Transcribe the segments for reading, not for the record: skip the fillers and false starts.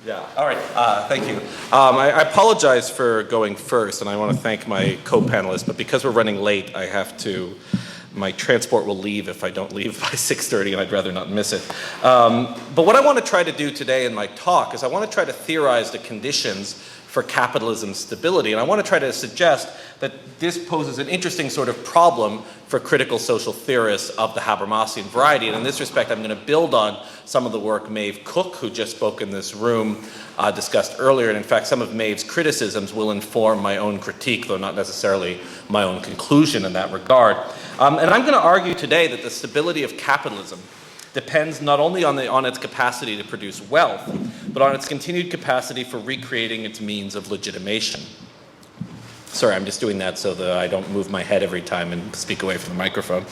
Yeah, all right, thank you. I apologize for going first, and I want to thank my co-panelists, but because we're running late, my transport will leave if I don't leave by 6:30, and I'd rather not miss it. But what I want to try to do today in my talk is I want to try to theorize the conditions for capitalism's stability, and I want to try to suggest that this poses an interesting sort of problem for critical social theorists of the Habermasian variety. And in this respect, I'm going to build on some of the work Maeve Cook, who just spoke in this room, discussed earlier. And in fact, some of Maeve's criticisms will inform my own critique, though not necessarily my own conclusion in that regard. And I'm going to argue today that the stability of capitalism depends not only on its capacity to produce wealth, but on its continued capacity for recreating its means of legitimation. Sorry, I'm just doing that so that I don't move my head every time and speak away from the microphone.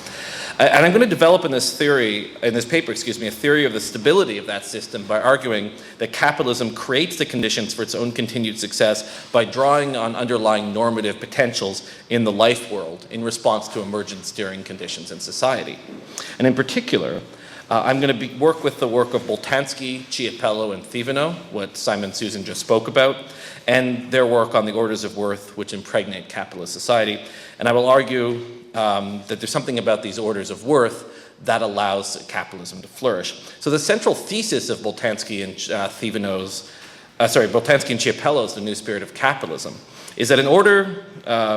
And I'm going to develop in this paper, a theory of the stability of that system by arguing that capitalism creates the conditions for its own continued success by drawing on underlying normative potentials in the life world in response to emergent steering conditions in society. And in particular, I'm going to work with the work of Boltanski, Chiapello, and Thevenot, what Simon Susan just spoke about, and their work on the orders of worth which impregnate capitalist society. And I will argue that there's something about these orders of worth that allows capitalism to flourish. So the central thesis of Boltanski and Boltanski and Chiapello's The New Spirit of Capitalism is that in order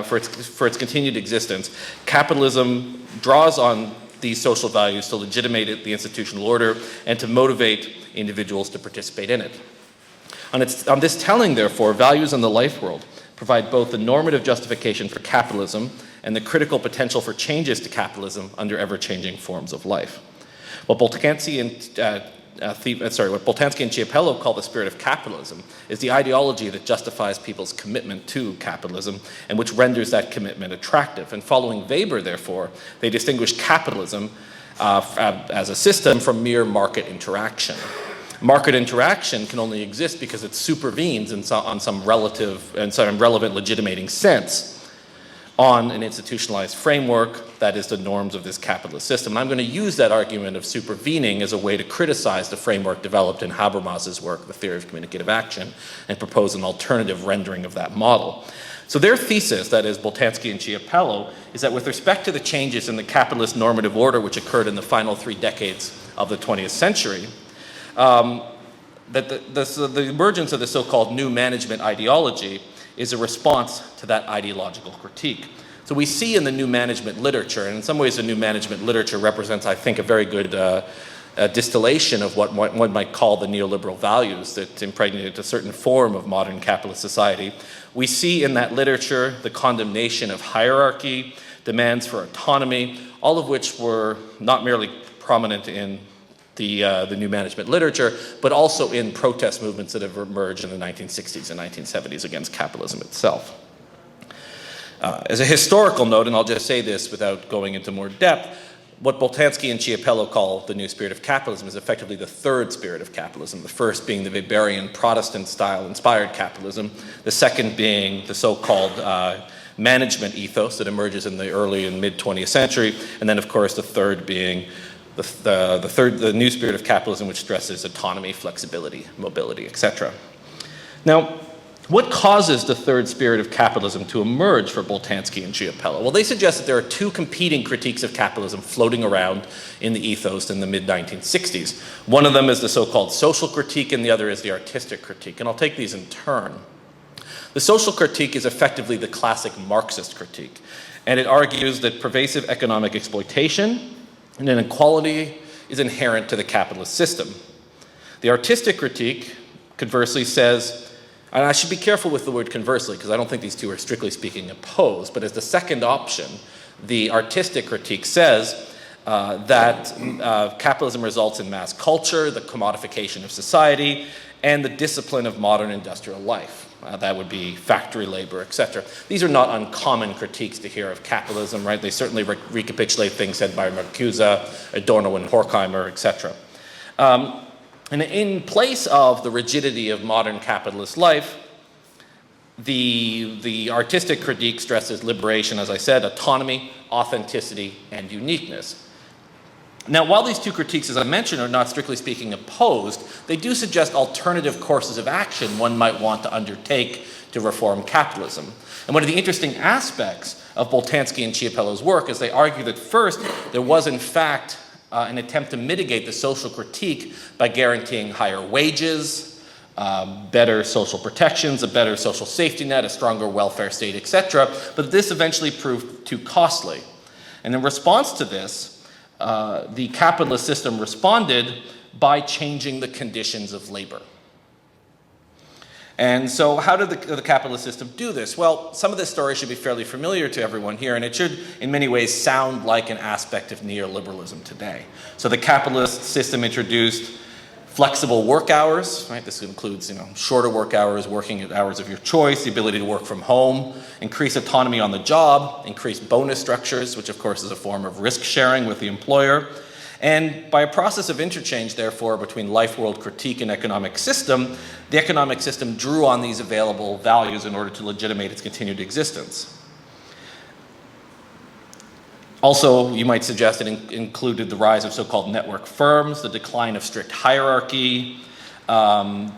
for its continued existence, capitalism draws on these social values to legitimate the institutional order and to motivate individuals to participate in it. On this telling, therefore, values in the life world provide both the normative justification for capitalism and the critical potential for changes to capitalism under ever-changing forms of life. What Boltanski and Chiapello call the spirit of capitalism is the ideology that justifies people's commitment to capitalism and which renders that commitment attractive. And following Weber, therefore, they distinguish capitalism as a system from mere market interaction. Market interaction can only exist because it supervenes on some relevant legitimating sense on an institutionalized framework, that is the norms of this capitalist system. And I'm going to use that argument of supervening as a way to criticize the framework developed in Habermas's work, The Theory of Communicative Action, and propose an alternative rendering of that model. So their thesis, that is Boltanski and Chiapello, is that with respect to the changes in the capitalist normative order which occurred in the final 3 decades of the 20th century, that the emergence of the so-called new management ideology is a response to that ideological critique. So we see in the new management literature, and in some ways the new management literature represents, I think, a very good distillation of what one might call the neoliberal values that impregnate a certain form of modern capitalist society. We see in that literature the condemnation of hierarchy, demands for autonomy, all of which were not merely prominent in the new management literature, but also in protest movements that have emerged in the 1960s and 1970s against capitalism itself. As a historical note, and I'll just say this without going into more depth, what Boltanski and Chiapello call the new spirit of capitalism is effectively the third spirit of capitalism, the first being the Weberian Protestant-style inspired capitalism, the second being the so-called management ethos that emerges in the early and mid-20th century, and then, of course, the third being the new spirit of capitalism, which stresses autonomy, flexibility, mobility, etc. Now, what causes the third spirit of capitalism to emerge for Boltanski and Chiapello? Well, they suggest that there are 2 competing critiques of capitalism floating around in the ethos in the mid-1960s. One of them is the so-called social critique, and the other is the artistic critique, and I'll take these in turn. The social critique is effectively the classic Marxist critique, and it argues that pervasive economic exploitation and inequality is inherent to the capitalist system. The artistic critique, conversely, says, and I should be careful with the word conversely because I don't think these two are strictly speaking opposed, but as the second option, the artistic critique says that capitalism results in mass culture, the commodification of society, and the discipline of modern industrial life. That would be factory labor, etc. These are not uncommon critiques to hear of capitalism, right? They certainly recapitulate things said by Marcuse, Adorno, and Horkheimer, etc. And in place of the rigidity of modern capitalist life, the artistic critique stresses liberation, as I said, autonomy, authenticity, and uniqueness. Now, while these two critiques, as I mentioned, are not strictly speaking opposed, they do suggest alternative courses of action one might want to undertake to reform capitalism. And one of the interesting aspects of Boltanski and Chiapello's work is they argue that first, there was in fact an attempt to mitigate the social critique by guaranteeing higher wages, better social protections, a better social safety net, a stronger welfare state, etc. But this eventually proved too costly. And in response to this, the capitalist system responded by changing the conditions of labor. And so how did the capitalist system do this? Well, some of this story should be fairly familiar to everyone here, and it should in many ways sound like an aspect of neoliberalism today. So the capitalist system introduced flexible work hours, right? This includes, shorter work hours, working at hours of your choice, the ability to work from home, increased autonomy on the job, increased bonus structures, which of course is a form of risk sharing with the employer. And by a process of interchange, therefore, between life world critique and economic system, the economic system drew on these available values in order to legitimate its continued existence. Also, you might suggest it included the rise of so-called network firms, the decline of strict hierarchy, the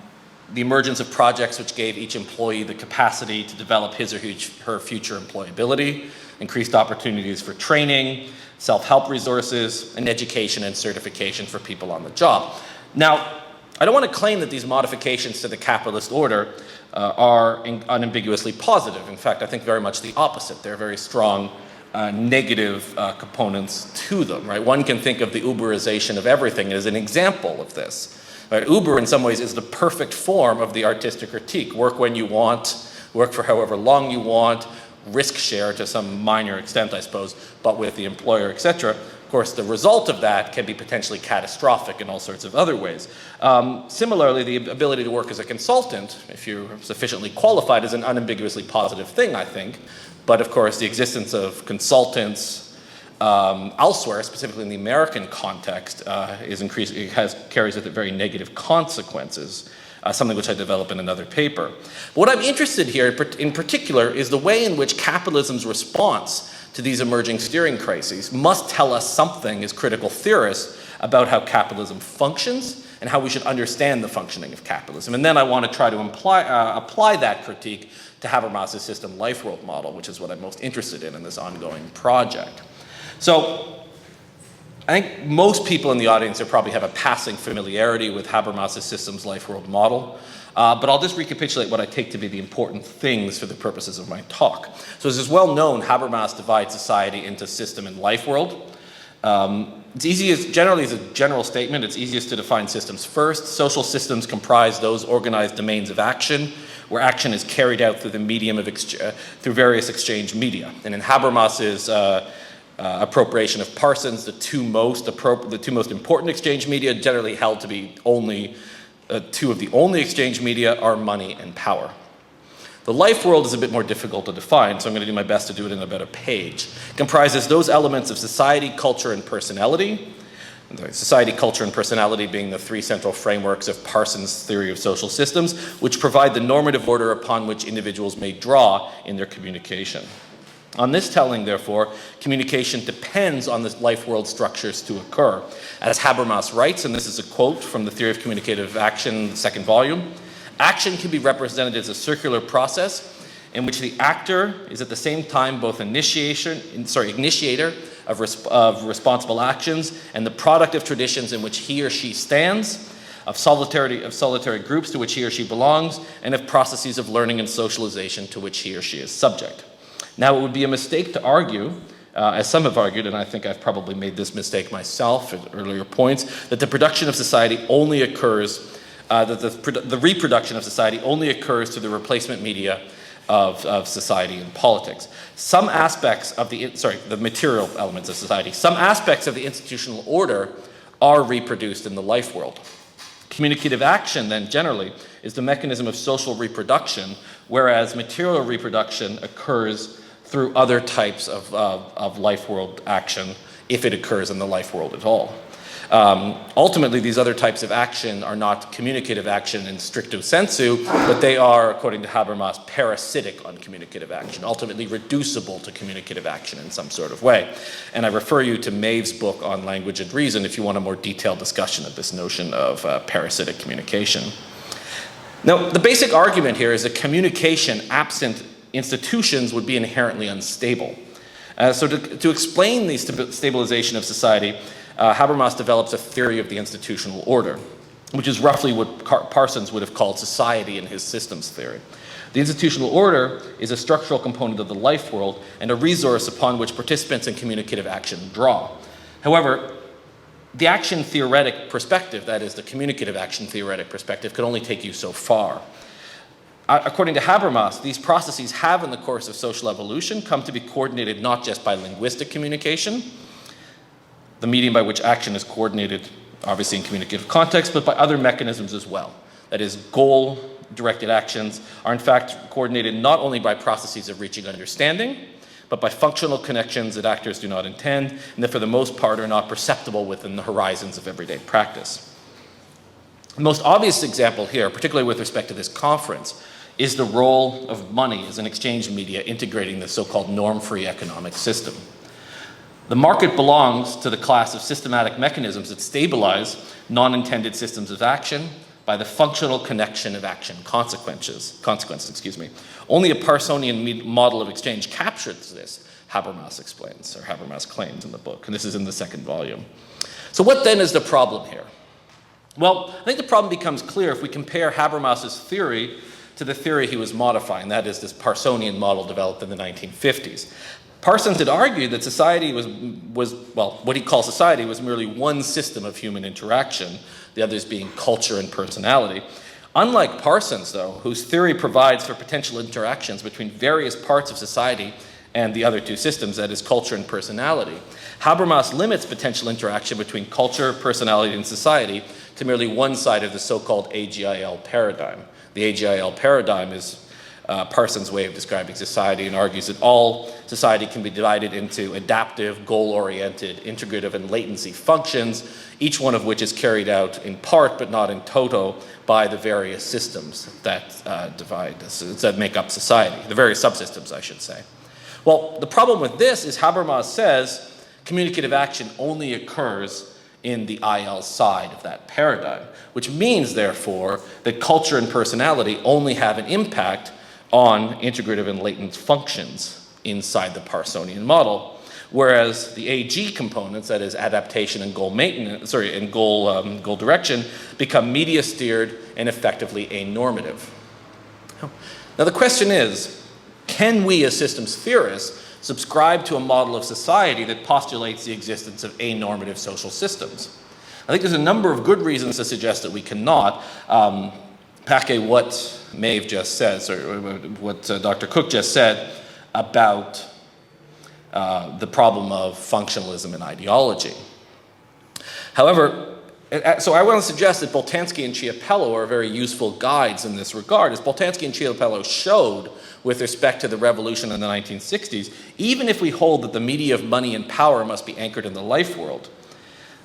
emergence of projects which gave each employee the capacity to develop his or her future employability, increased opportunities for training, self-help resources, and education and certification for people on the job. Now, I don't want to claim that these modifications to the capitalist order are unambiguously positive. In fact, I think very much the opposite. They're very strong negative components to them, right? One can think of the Uberization of everything as an example of this. Right? Uber, in some ways, is the perfect form of the artistic critique. Work when you want, work for however long you want, risk share to some minor extent, I suppose, but with the employer, etc. Of course, the result of that can be potentially catastrophic in all sorts of other ways. Similarly, the ability to work as a consultant, if you're sufficiently qualified, is an unambiguously positive thing, I think. But of course, the existence of consultants elsewhere, specifically in the American context, carries with it very negative consequences. Something which I develop in another paper. But what I'm interested here in particular is the way in which capitalism's response to these emerging steering crises must tell us something as critical theorists about how capitalism functions and how we should understand the functioning of capitalism. And then I want to try to apply that critique to Habermas's system life world model, which is what I'm most interested in this ongoing project. So, I think most people in the audience here probably have a passing familiarity with Habermas's systems life world model, but I'll just recapitulate what I take to be the important things for the purposes of my talk. So as is well known, Habermas divides society into system and life world. Generally as a general statement, it's easiest to define systems first. Social systems comprise those organized domains of action, where action is carried out through the medium of through various exchange media. And in Habermas's appropriation of Parsons, the two most important exchange media, generally held to be two of the only exchange media, are money and power. The life world is a bit more difficult to define, so I'm going to do my best to do it in about a page. It comprises those elements of society, culture, and personality. Society, culture, and personality being the three central frameworks of Parsons' theory of social systems, which provide the normative order upon which individuals may draw in their communication. On this telling, therefore, communication depends on the life world structures to occur. As Habermas writes, and this is a quote from the Theory of Communicative Action, the second volume, action can be represented as a circular process in which the actor is at the same time both initiator of responsible actions and the product of traditions in which he or she stands, of solitary groups to which he or she belongs, and of processes of learning and socialization to which he or she is subject. Now, it would be a mistake to argue, as some have argued, and I think I've probably made this mistake myself at earlier points, that the production of society only occurs, that the reproduction of society only occurs through the replacement media of society and politics. Some aspects of the material elements of society, some aspects of the institutional order are reproduced in the life world. Communicative action, then, generally, is the mechanism of social reproduction, whereas material reproduction occurs through other types of life world action, if it occurs in the life world at all. Ultimately, these other types of action are not communicative action in stricto sensu, but they are, according to Habermas, parasitic on communicative action, ultimately reducible to communicative action in some sort of way. And I refer you to Maeve's book on Language and Reason if you want a more detailed discussion of this notion of parasitic communication. Now, the basic argument here is that communication absent institutions would be inherently unstable. So to explain the stabilization of society, Habermas develops a theory of the institutional order, which is roughly what Parsons would have called society in his systems theory. The institutional order is a structural component of the life world and a resource upon which participants in communicative action draw. However, the action theoretic perspective, that is the communicative action theoretic perspective, could only take you so far. According to Habermas, these processes have, in the course of social evolution, come to be coordinated not just by linguistic communication, the medium by which action is coordinated, obviously in communicative context, but by other mechanisms as well. That is, goal-directed actions are in fact coordinated not only by processes of reaching understanding, but by functional connections that actors do not intend, and that for the most part are not perceptible within the horizons of everyday practice. The most obvious example here, particularly with respect to this conference, is the role of money as an exchange media integrating the so-called norm-free economic system. The market belongs to the class of systematic mechanisms that stabilize non-intended systems of action by the functional connection of action consequences. Only a Parsonian model of exchange captures this, Habermas explains, or Habermas claims in the book, and this is in the second volume. So what then is the problem here? Well, I think the problem becomes clear if we compare Habermas's theory to the theory he was modifying, that is, this Parsonian model developed in the 1950s. Parsons had argued that society was what he called society was merely one system of human interaction, the others being culture and personality. Unlike Parsons, though, whose theory provides for potential interactions between various parts of society and the other two systems, that is, culture and personality, Habermas limits potential interaction between culture, personality, and society to merely one side of the so-called AGIL paradigm. The AGIL paradigm is Parsons' way of describing society and argues that all society can be divided into adaptive, goal-oriented, integrative, and latency functions, each one of which is carried out in part but not in toto by the various systems that that make up society, the various subsystems, I should say. Well, the problem with this is Habermas says communicative action only occurs in the IL side of that paradigm, which means, therefore, that culture and personality only have an impact on integrative and latent functions inside the Parsonian model, whereas the AG components, that is adaptation and goal maintenance, goal direction, become media steered and effectively anormative. Now the question is, can we as systems theorists subscribe to a model of society that postulates the existence of anormative social systems? I think there's a number of good reasons to suggest that we cannot. Pack what Maeve just says, or what Dr. Cook just said about the problem of functionalism and ideology. However, so I want to suggest that Boltanski and Chiapello are very useful guides in this regard. As Boltanski and Chiapello showed with respect to the revolution in the 1960s, even if we hold that the media of money and power must be anchored in the life world,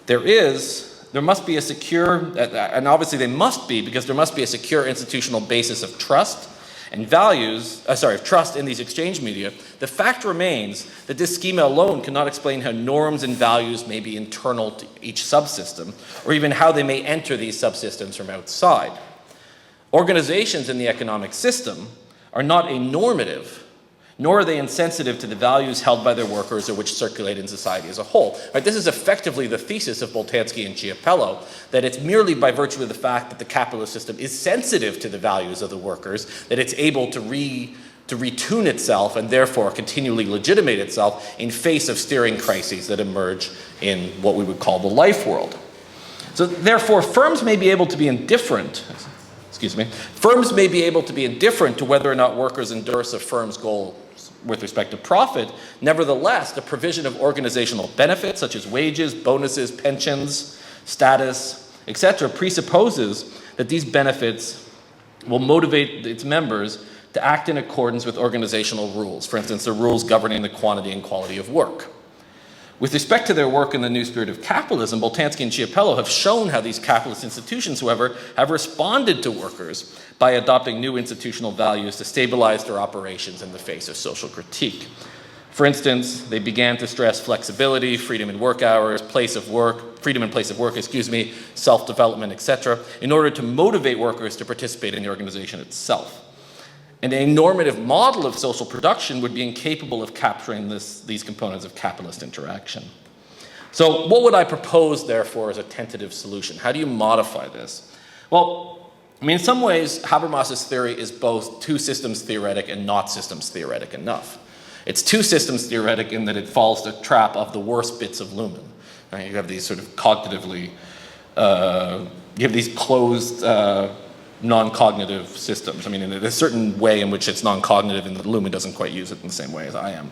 there must be a secure, and obviously they must be, because there must be a secure institutional basis of trust and trust in these exchange media. The fact remains that this schema alone cannot explain how norms and values may be internal to each subsystem, or even how they may enter these subsystems from outside. Organizations in the economic system are not anormative, nor are they insensitive to the values held by their workers or which circulate in society as a whole. Right, this is effectively the thesis of Boltanski and Chiapello, that it's merely by virtue of the fact that the capitalist system is sensitive to the values of the workers that it's able to retune itself and therefore continually legitimate itself in face of steering crises that emerge in what we would call the life world. So therefore, firms may be able to be indifferent to whether or not workers endorse a firm's goal with respect to profit. Nevertheless, the provision of organizational benefits such as wages, bonuses, pensions, status, etc. presupposes that these benefits will motivate its members to act in accordance with organizational rules, for instance, the rules governing the quantity and quality of work. With respect to their work in the New Spirit of Capitalism, Boltanski and Chiapello have shown how these capitalist institutions, however, have responded to workers by adopting new institutional values to stabilize their operations in the face of social critique. For instance, they began to stress flexibility, freedom in work hours, freedom in place of work, self-development, etc., in order to motivate workers to participate in the organization itself. And a normative model of social production would be incapable of capturing these components of capitalist interaction. So what would I propose, therefore, as a tentative solution? How do you modify this? Well, in some ways, Habermas's theory is both two systems theoretic and not systems theoretic enough. It's two systems theoretic in that it falls the trap of the worst bits of Luhmann. Right? You have these sort of cognitively, you have these closed, non-cognitive systems. I mean, in a certain way in which it's non-cognitive and Luhmann doesn't quite use it in the same way as I am.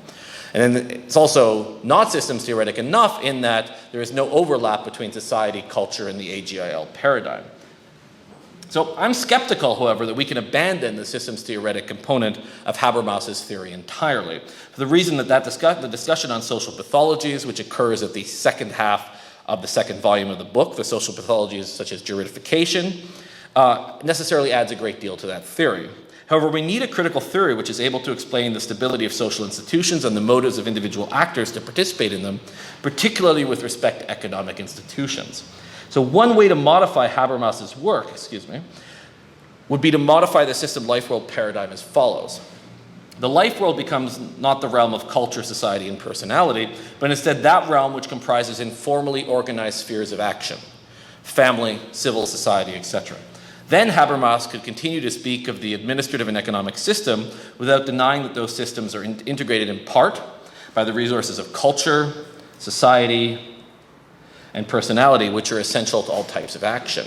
And then it's also not systems theoretic enough in that there is no overlap between society, culture, and the AGIL paradigm. So I'm skeptical, however, that we can abandon the systems theoretic component of Habermas's theory entirely, for the reason that the discussion on social pathologies, which occurs at the second half of the second volume of the book, the social pathologies such as juridification, necessarily adds a great deal to that theory. However, we need a critical theory which is able to explain the stability of social institutions and the motives of individual actors to participate in them, particularly with respect to economic institutions. So one way to modify Habermas's work, would be to modify the system life-world paradigm as follows. The life world becomes not the realm of culture, society, and personality, but instead that realm which comprises informally organized spheres of action, family, civil society, etc. Then Habermas could continue to speak of the administrative and economic system without denying that those systems are integrated in part by the resources of culture, society, and personality, which are essential to all types of action.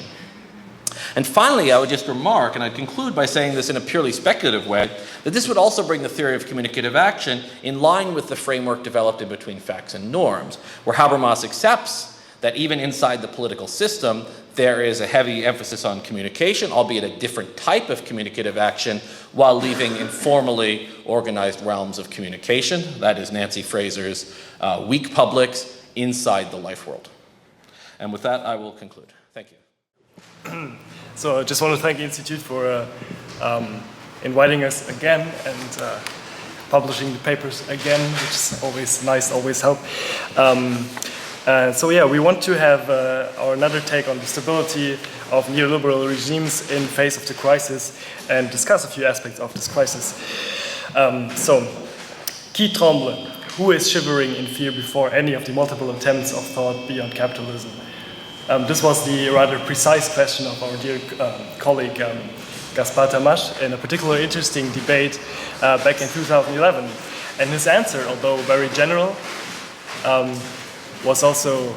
And finally, I would just remark, and I'd conclude by saying this in a purely speculative way, that this would also bring the theory of communicative action in line with the framework developed in Between Facts and Norms, where Habermas accepts that even inside the political system, there is a heavy emphasis on communication, albeit a different type of communicative action, while leaving informally organized realms of communication, that is Nancy Fraser's weak publics, inside the life world. And with that, I will conclude. Thank you. So I just want to thank the Institute for inviting us again and publishing the papers again, which is always nice, always help. So yeah, we want to have another take on the stability of neoliberal regimes in face of the crisis and discuss a few aspects of this crisis. So, qui tremble? Who is shivering in fear before any of the multiple attempts of thought beyond capitalism? This was the rather precise question of our dear colleague Gaspar Tamash in a particularly interesting debate back in 2011. And his answer, although very general, was also...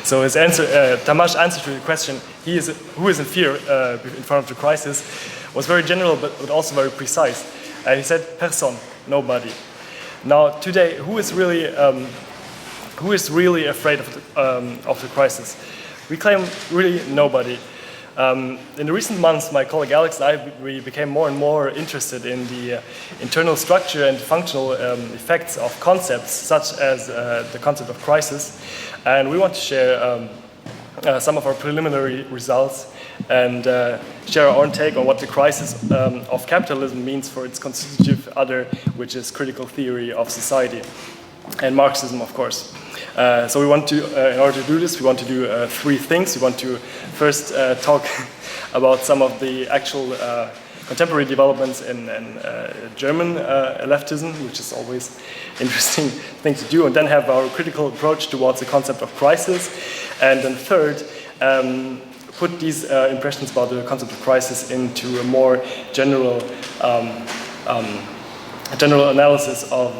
So his answer, Tamash's answer to the question, who is in fear in front of the crisis, was very general but also very precise. He said, personne, nobody. Now today, who is really afraid of the crisis? We claim really nobody. In the recent months, my colleague Alex and I, we became more and more interested in the internal structure and functional effects of concepts such as the concept of crisis. And we want to share some of our preliminary results and share our own take on what the crisis of capitalism means for its constitutive other, which is critical theory of society, and Marxism, of course. So we want to, in order to do this, we want to do three things. We want to first talk about some of the actual contemporary developments in German leftism, which is always an interesting thing to do, and then have our critical approach towards the concept of crisis. And then third, put these impressions about the concept of crisis into a more general analysis of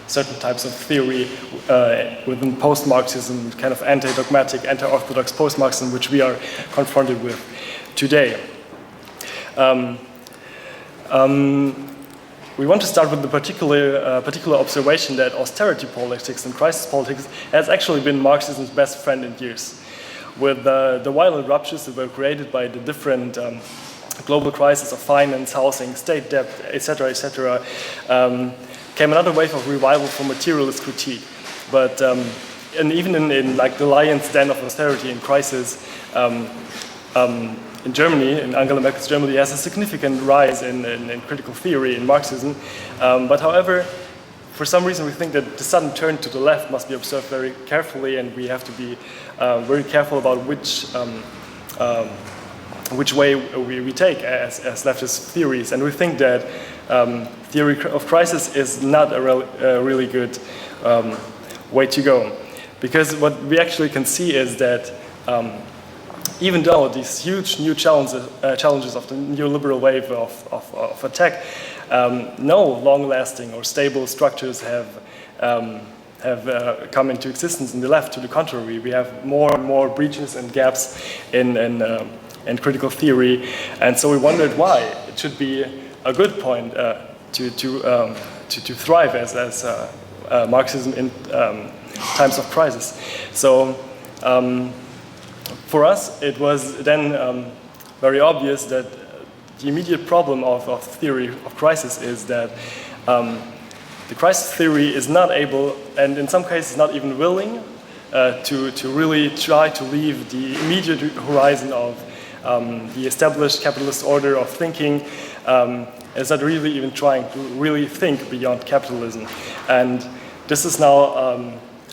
certain types of theory within post-Marxism, kind of anti-dogmatic, anti-orthodox post-Marxism, which we are confronted with today. We want to start with the particular observation that austerity politics and crisis politics has actually been Marxism's best friend in years. With the violent ruptures that were created by the different global crises of finance, housing, state debt, etc., came another wave of revival for materialist critique. But and even in like the lion's den of austerity and crisis, in Germany, in Angela Merkel's Germany, has a significant rise in critical theory in Marxism. But however, for some reason we think that the sudden turn to the left must be observed very carefully, and we have to be very careful about which way we take as leftist theories. And we think that theory of crisis is not a really good way to go. Because what we actually can see is that even though these huge new challenges of the neoliberal wave of attack, no long-lasting or stable structures have come into existence in the left. To the contrary, we have more and more breaches and gaps in critical theory, and so we wondered why it should be a good point to thrive as Marxism in times of crisis. So for us, it was then very obvious that the immediate problem of theory of crisis is that the crisis theory is not able, and in some cases not even willing, to really try to leave the immediate horizon of the established capitalist order of thinking. Is not really even trying to really think beyond capitalism. And this is now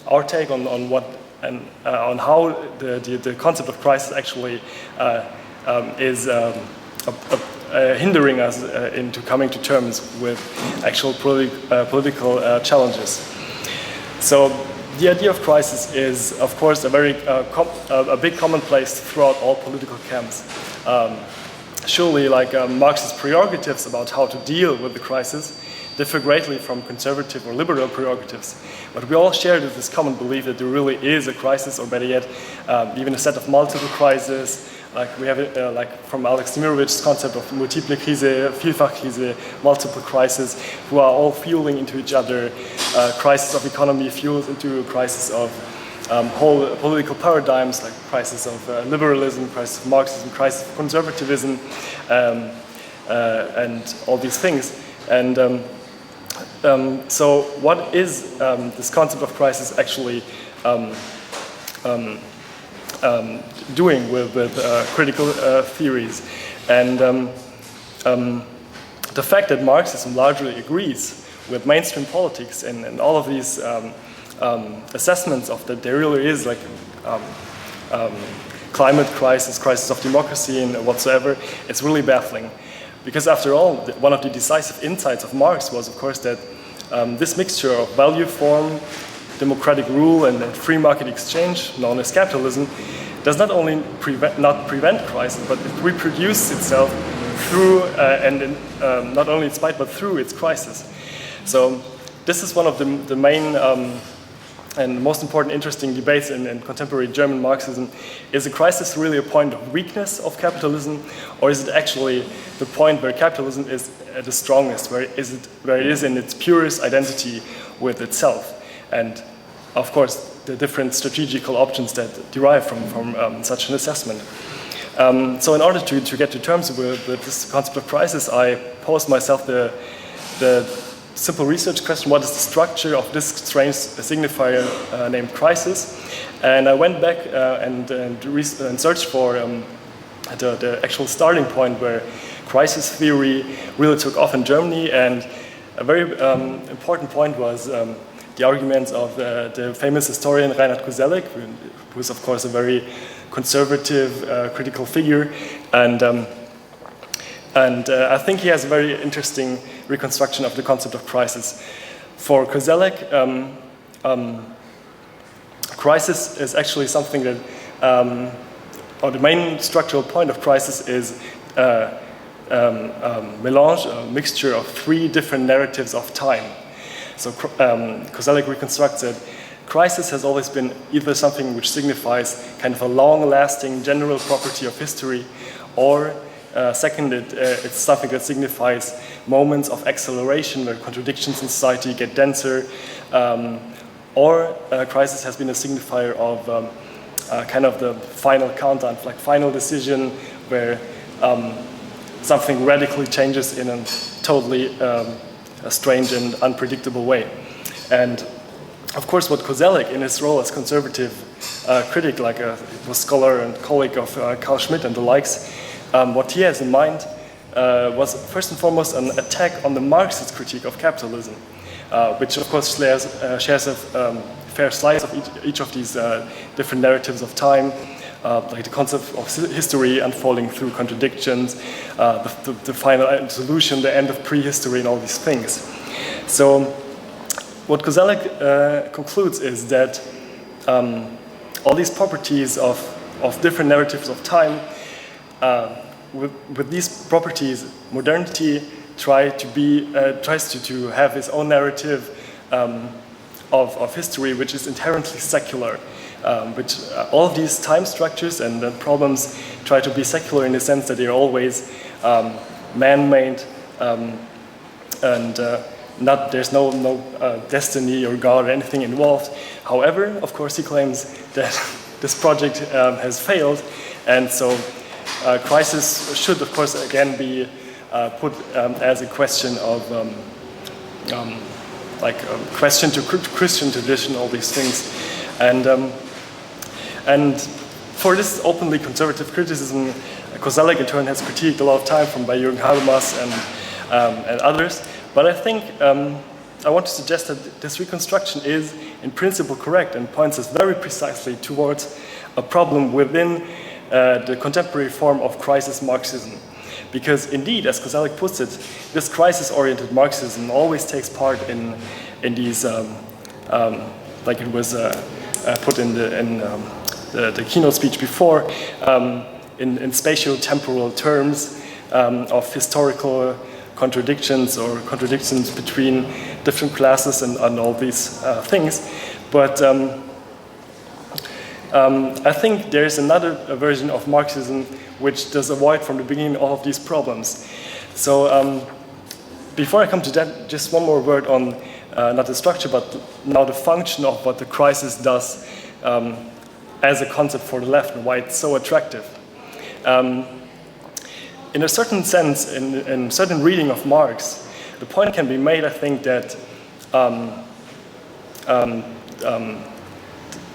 our take on what and on how the concept of crisis actually is hindering us into coming to terms with actual political challenges. So the idea of crisis is, of course, a very big commonplace throughout all political camps. Surely, like Marxist prerogatives about how to deal with the crisis differ greatly from conservative or liberal prerogatives. But we all share this common belief that there really is a crisis, or better yet, even a set of multiple crises. Like we have like from Alex Demirovich's concept of multiple Krise, Vielfachkrise, multiple crises, who are all fueling into each other. Crisis of economy fuels into a crisis of whole political paradigms, like crisis of liberalism, crisis of Marxism, crisis of conservatism, and all these things. And so what is this concept of crisis actually doing with critical theories? And the fact that Marxism largely agrees with mainstream politics and all of these assessments of that there really is like climate crisis, crisis of democracy and whatsoever, it's really baffling. Because after all, one of the decisive insights of Marx was, of course, that this mixture of value form, democratic rule, and free market exchange, known as capitalism, does not only prevent crisis, but it reproduces itself through, not only its spite, but through its crisis. So this is one of the main and most important interesting debates in contemporary German Marxism. Is a crisis really a point of weakness of capitalism, or is it actually the point where capitalism is at the strongest, where it is in its purest identity with itself? And of course, the different strategical options that derive from such an assessment. So in order to get to terms with this concept of crisis, I posed myself the simple research question: what is the structure of this strange signifier named crisis? And I went back and searched for the actual starting point where crisis theory really took off in Germany. And a very important point was the arguments of the famous historian Reinhard Koselleck, who is of course a very conservative, critical figure. And I think he has a very interesting reconstruction of the concept of crisis. For Koselleck, crisis is actually something that, or the main structural point of crisis is melange, a mixture of three different narratives of time. So Koselleck reconstructs that crisis has always been either something which signifies kind of a long-lasting general property of history, or second, it's something that signifies moments of acceleration where contradictions in society get denser, or crisis has been a signifier of kind of the final countdown, like final decision, where something radically changes in a totally a strange and unpredictable way. And of course, what Koselleck, in his role as conservative critic, like a scholar and colleague of Carl Schmitt and the likes, what he has in mind was first and foremost an attack on the Marxist critique of capitalism, which of course shares a fair slice of each of these different narratives of time, like the concept of history unfolding through contradictions, the final solution, the end of prehistory, and all these things. So what Koselleck concludes is that all these properties of different narratives of time, with these properties, modernity tries to have its own narrative of history, which is inherently secular, which all of these time structures and problems try to be secular in the sense that they are always man-made and there's no destiny or God or anything involved. However, of course, he claims that this project has failed, and so Crisis should, of course, again be put as a question of question to Christian tradition, all these things, and for this openly conservative criticism, Koselleck in turn has critiqued a lot of time from by Jürgen Habermas and others. But I think I want to suggest that this reconstruction is in principle correct and points us very precisely towards a problem within the contemporary form of crisis Marxism. Because indeed, as Koselleck puts it, this crisis-oriented Marxism always takes part in these, like it was put in the keynote speech before, in spatio-temporal terms of historical contradictions or contradictions between different classes and all these things. But I think there's another version of Marxism which does avoid from the beginning all of these problems. So before I come to that, just one more word on not the structure, but now the function of what the crisis does as a concept for the left and why it's so attractive. In a certain sense, in certain reading of Marx, the point can be made, I think, that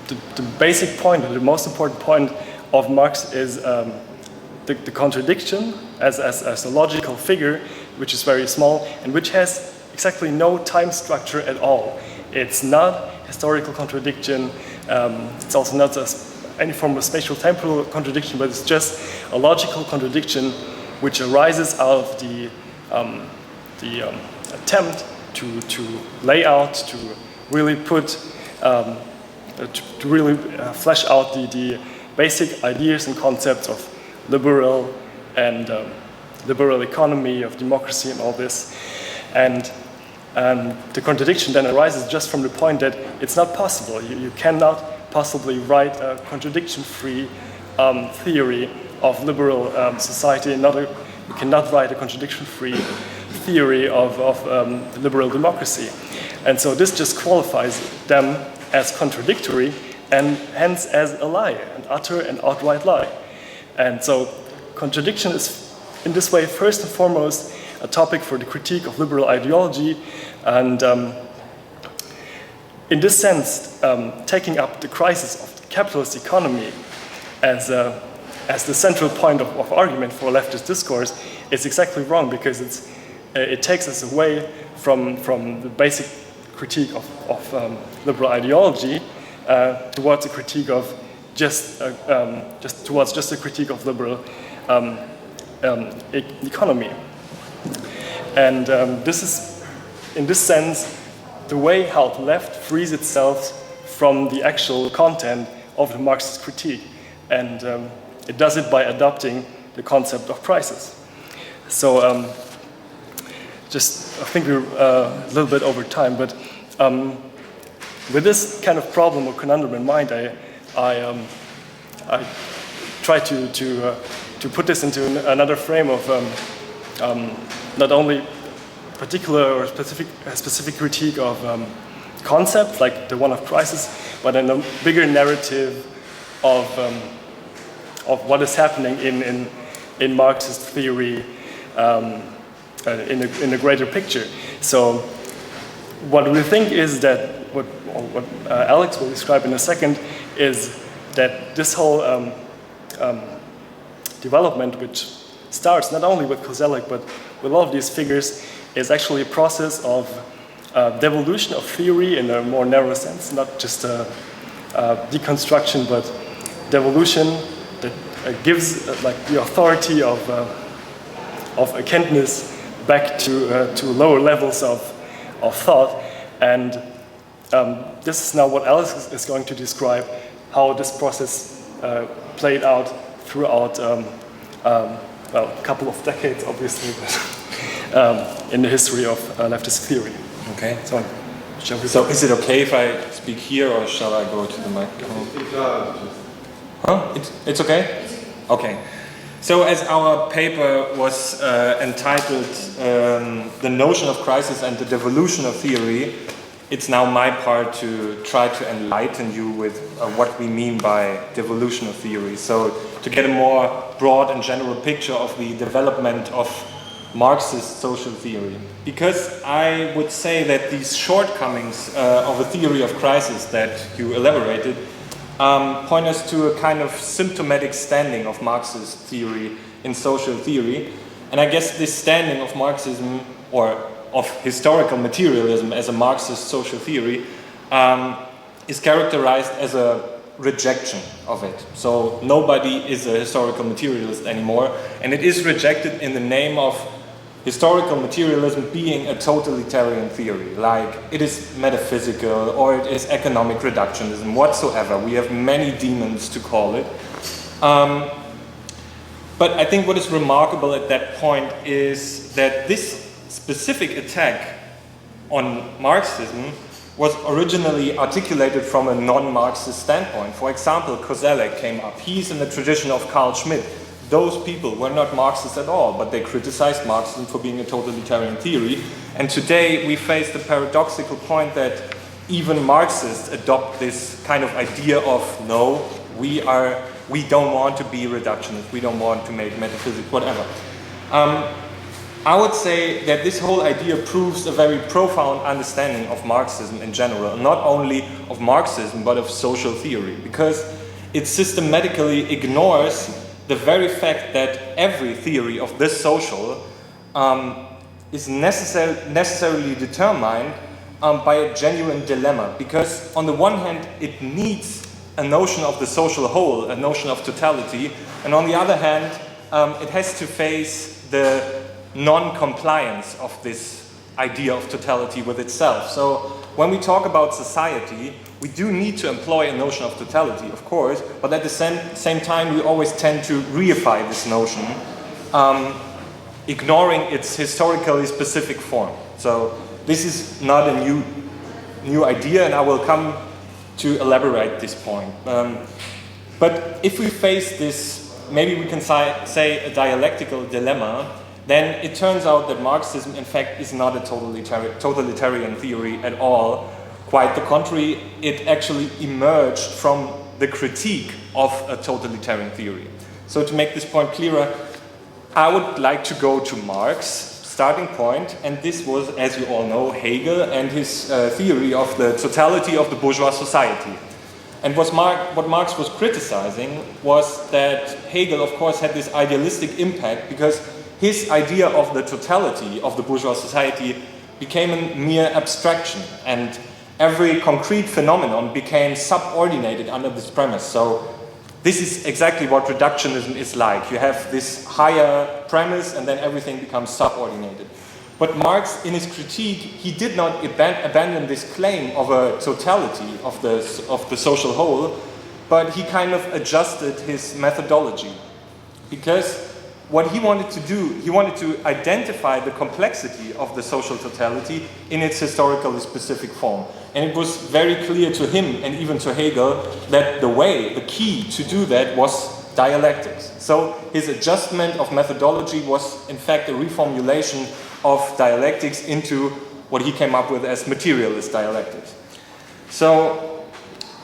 the basic point, or the most important point of Marx is the contradiction as a logical figure, which is very small and which has exactly no time structure at all. It's not historical contradiction. It's also not any form of spatial temporal contradiction, but it's just a logical contradiction which arises out of the attempt to lay out, to really put, to really flesh out the basic ideas and concepts of liberal and liberal economy, of democracy and all this. And the contradiction then arises just from the point that it's not possible. You cannot possibly write a contradiction-free theory of liberal society. You cannot write a contradiction-free theory of liberal democracy. And so this just qualifies them as contradictory and hence as a lie, an utter and outright lie. And so contradiction is, in this way, first and foremost, a topic for the critique of liberal ideology. And in this sense, taking up the crisis of the capitalist economy as the central point of argument for leftist discourse is exactly wrong, because it takes us away from the basic critique of liberal ideology towards a critique of towards a critique of liberal economy. And this is, in this sense, the way how the left frees itself from the actual content of the Marxist critique. And it does it by adopting the concept of crisis. So I think we're a little bit over time, but with this kind of problem or conundrum in mind, I try to put this into another frame of not only particular or specific critique of concept, like the one of crisis, but in a bigger narrative of what is happening in Marxist theory in a greater picture. So what we think is that what Alex will describe in a second is that this whole development, which starts not only with Koselleck but with all of these figures, is actually a process of devolution of theory in a more narrow sense, not just deconstruction, but devolution that gives like the authority of erkenntnis back to lower levels of thought. And this is now what Alex is going to describe, how this process played out throughout well, a couple of decades, obviously, but in the history of leftist theory. Okay. So is it okay if I speak here, or shall I go to the microphone? Huh? It's okay? Okay. So as our paper was entitled The Notion of Crisis and the Devolution of Theory, it's now my part to try to enlighten you with what we mean by devolution of theory. So to get a more broad and general picture of the development of Marxist social theory. Because I would say that these shortcomings of a theory of crisis that you elaborated point us to a kind of symptomatic standing of Marxist theory in social theory. And I guess this standing of Marxism, or of historical materialism as a Marxist social theory, is characterized as a rejection of it. So nobody is a historical materialist anymore, and it is rejected in the name of historical materialism being a totalitarian theory, like it is metaphysical or it is economic reductionism, whatsoever. We have many demons to call it. But I think what is remarkable at that point is that this specific attack on Marxism was originally articulated from a non-Marxist standpoint. For example, Koselleck came up. He's in the tradition of Carl Schmitt. Those people were not Marxists at all, but they criticized Marxism for being a totalitarian theory. And today we face the paradoxical point that even Marxists adopt this kind of idea of, no, we don't want to be reductionist, we don't want to make metaphysics, whatever. I would say that this whole idea proves a very profound understanding of Marxism in general, not only of Marxism, but of social theory, because it systematically ignores the very fact that every theory of this social is necessarily determined by a genuine dilemma. Because on the one hand, it needs a notion of the social whole, a notion of totality, and on the other hand, it has to face the non-compliance of this idea of totality with itself. So when we talk about society, we do need to employ a notion of totality, of course, but at the same time we always tend to reify this notion, ignoring its historically specific form. So this is not a new idea, and I will come to elaborate this point. But if we face this, maybe we can say a dialectical dilemma, then it turns out that Marxism, in fact, is not a totalitarian theory at all. Quite the contrary, it actually emerged from the critique of a totalitarian theory. So to make this point clearer, I would like to go to Marx, starting point, and this was, as you all know, Hegel and his theory of the totality of the bourgeois society. And what Marx was criticizing was that Hegel, of course, had this idealistic impact because his idea of the totality of the bourgeois society became a mere abstraction, and every concrete phenomenon became subordinated under this premise. So this is exactly what reductionism is like. You have this higher premise and then everything becomes subordinated. But Marx, in his critique, he did not abandon this claim of a totality of the social whole, but he kind of adjusted his methodology. Because what he wanted to do, he wanted to identify the complexity of the social totality in its historically specific form. And it was very clear to him and even to Hegel that the key to do that was dialectics. So his adjustment of methodology was in fact a reformulation of dialectics into what he came up with as materialist dialectics. So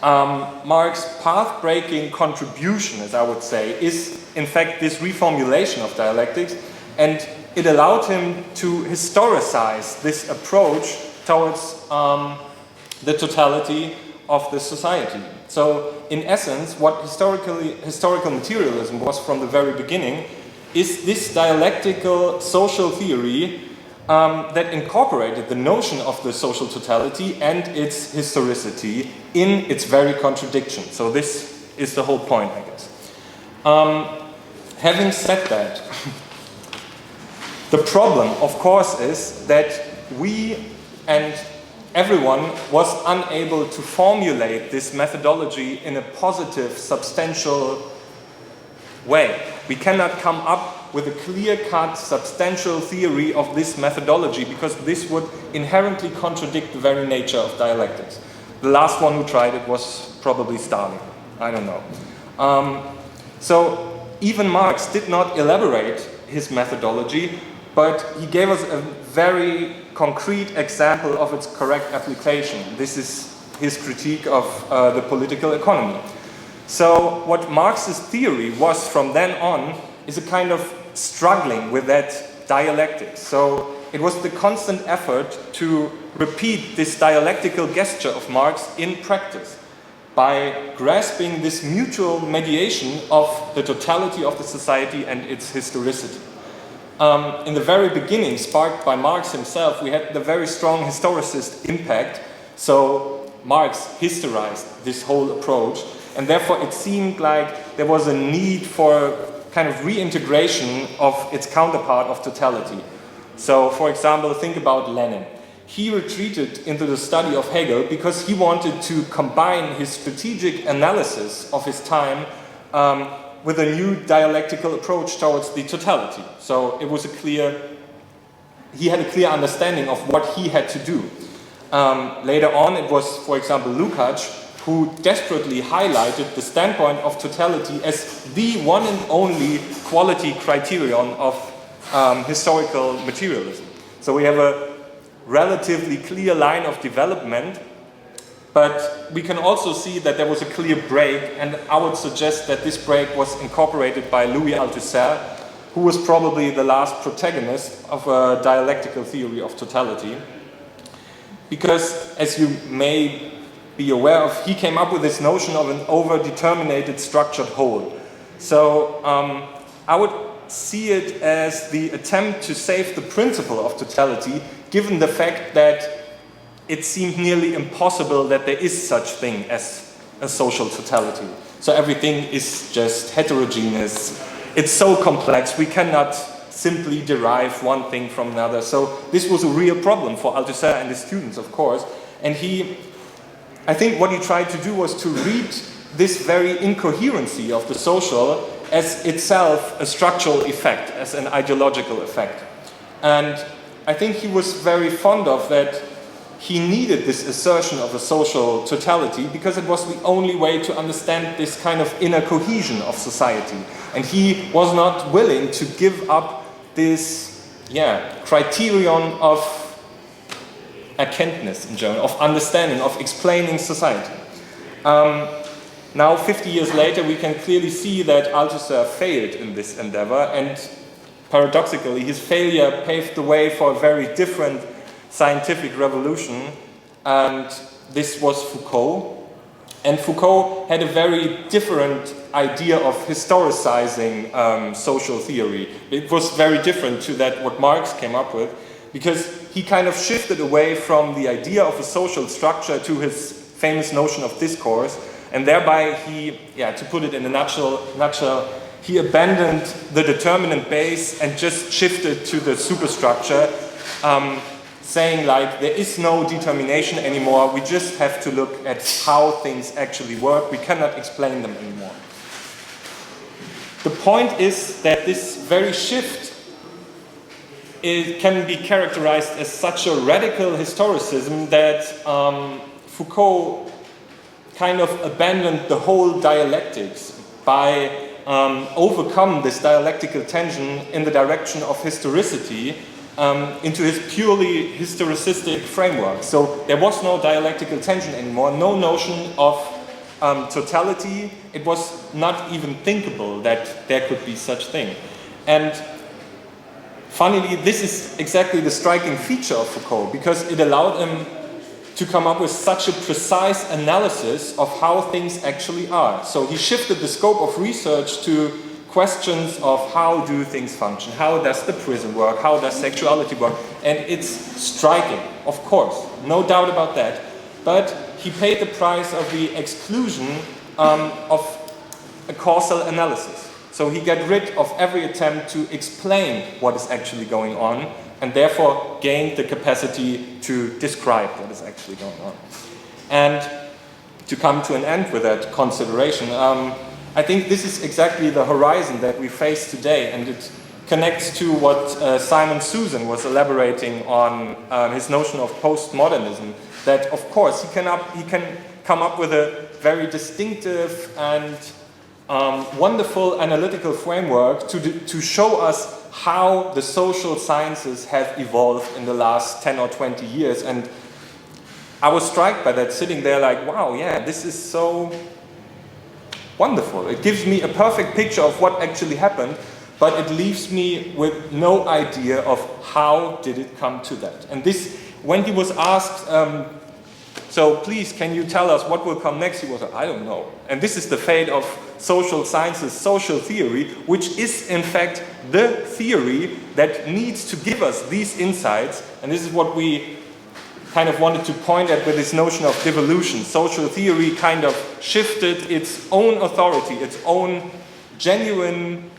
Marx's path-breaking contribution, as I would say, is in fact this reformulation of dialectics, and it allowed him to historicize this approach towards the totality of the society. So, in essence, what historical materialism was from the very beginning is this dialectical social theory that incorporated the notion of the social totality and its historicity in its very contradiction. So this is the whole point, I guess. Having said that, the problem, of course, is that we and everyone was unable to formulate this methodology in a positive, substantial way. We cannot come up with a clear-cut, substantial theory of this methodology because this would inherently contradict the very nature of dialectics. The last one who tried it was probably Stalin. I don't know. So even Marx did not elaborate his methodology, but he gave us a very concrete example of its correct application. This is his critique of the political economy. So what Marx's theory was from then on is a kind of struggling with that dialectic. So it was the constant effort to repeat this dialectical gesture of Marx in practice by grasping this mutual mediation of the totality of the society and its historicity. In the very beginning, sparked by Marx himself, we had the very strong historicist impact. So Marx historized this whole approach, and therefore it seemed like there was a need for kind of reintegration of its counterpart of totality. So, for example, think about Lenin. He retreated into the study of Hegel because he wanted to combine his strategic analysis of his time with a new dialectical approach towards the totality. So it was he had a clear understanding of what he had to do. Later on, it was, for example, Lukács who desperately highlighted the standpoint of totality as the one and only quality criterion of historical materialism. So we have a relatively clear line of development, but we can also see that there was a clear break, and I would suggest that this break was incorporated by Louis Althusser, who was probably the last protagonist of a dialectical theory of totality. Because, as you may be aware of, he came up with this notion of an over-determinated structured whole. So I would see it as the attempt to save the principle of totality, given the fact that it seemed nearly impossible that there is such thing as a social totality. So everything is just heterogeneous. It's so complex, we cannot simply derive one thing from another. So this was a real problem for Althusser and his students, of course. And I think what he tried to do was to read this very incoherency of the social as itself a structural effect, as an ideological effect. And I think he was very fond of that. He needed this assertion of a social totality because it was the only way to understand this kind of inner cohesion of society. And he was not willing to give up this criterion of Erkenntnis in German, of understanding, of explaining society. Now, 50 years later, we can clearly see that Althusser failed in this endeavor, and paradoxically, his failure paved the way for a very different scientific revolution, and this was Foucault. And Foucault had a very different idea of historicizing social theory. It was very different to that what Marx came up with, because he kind of shifted away from the idea of a social structure to his famous notion of discourse, and thereby he, to put it in a nutshell, he abandoned the determinant base and just shifted to the superstructure, saying like, there is no determination anymore, we just have to look at how things actually work, we cannot explain them anymore. The point is that this very shift can be characterized as such a radical historicism that Foucault kind of abandoned the whole dialectics by overcome this dialectical tension in the direction of historicity into his purely historicistic framework. So there was no dialectical tension anymore, no notion of totality. It was not even thinkable that there could be such thing. And funnily, this is exactly the striking feature of Foucault, because it allowed him to come up with such a precise analysis of how things actually are. So he shifted the scope of research to questions of how do things function, how does the prison work, how does sexuality work, and it's striking, of course, no doubt about that, but he paid the price of the exclusion of a causal analysis. So he got rid of every attempt to explain what is actually going on, and therefore gained the capacity to describe what is actually going on. And to come to an end with that consideration, I think this is exactly the horizon that we face today, and it connects to what Simon Susan was elaborating on his notion of postmodernism, that of course he can come up with a very distinctive and wonderful analytical framework to show us how the social sciences have evolved in the last 10 or 20 years. And I was struck by that, sitting there like, wow, yeah, this is so wonderful. It gives me a perfect picture of what actually happened, but it leaves me with no idea of how did it come to that. And this, when he was asked, so please, can you tell us what will come next? He was like, I don't know. And this is the fate of social sciences, social theory, which is in fact the theory that needs to give us these insights. And this is what we kind of wanted to point at with this notion of devolution. Social theory kind of shifted its own authority, its own genuine,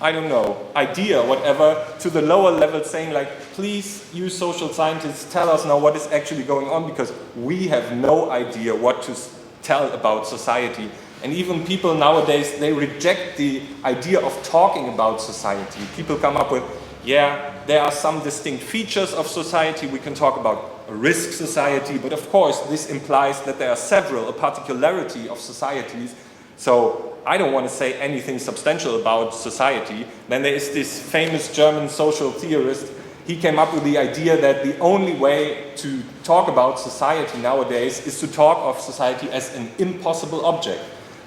I don't know, idea, whatever, to the lower level, saying like, please, you social scientists, tell us now what is actually going on, because we have no idea what to tell about society. And even people nowadays, they reject the idea of talking about society. People come up with, yeah, there are some distinct features of society. We can talk about a risk society, but of course this implies that there are several, a particularity of societies. So I don't want to say anything substantial about society. Then there is this famous German social theorist. He came up with the idea that the only way to talk about society nowadays is to talk of society as an impossible object.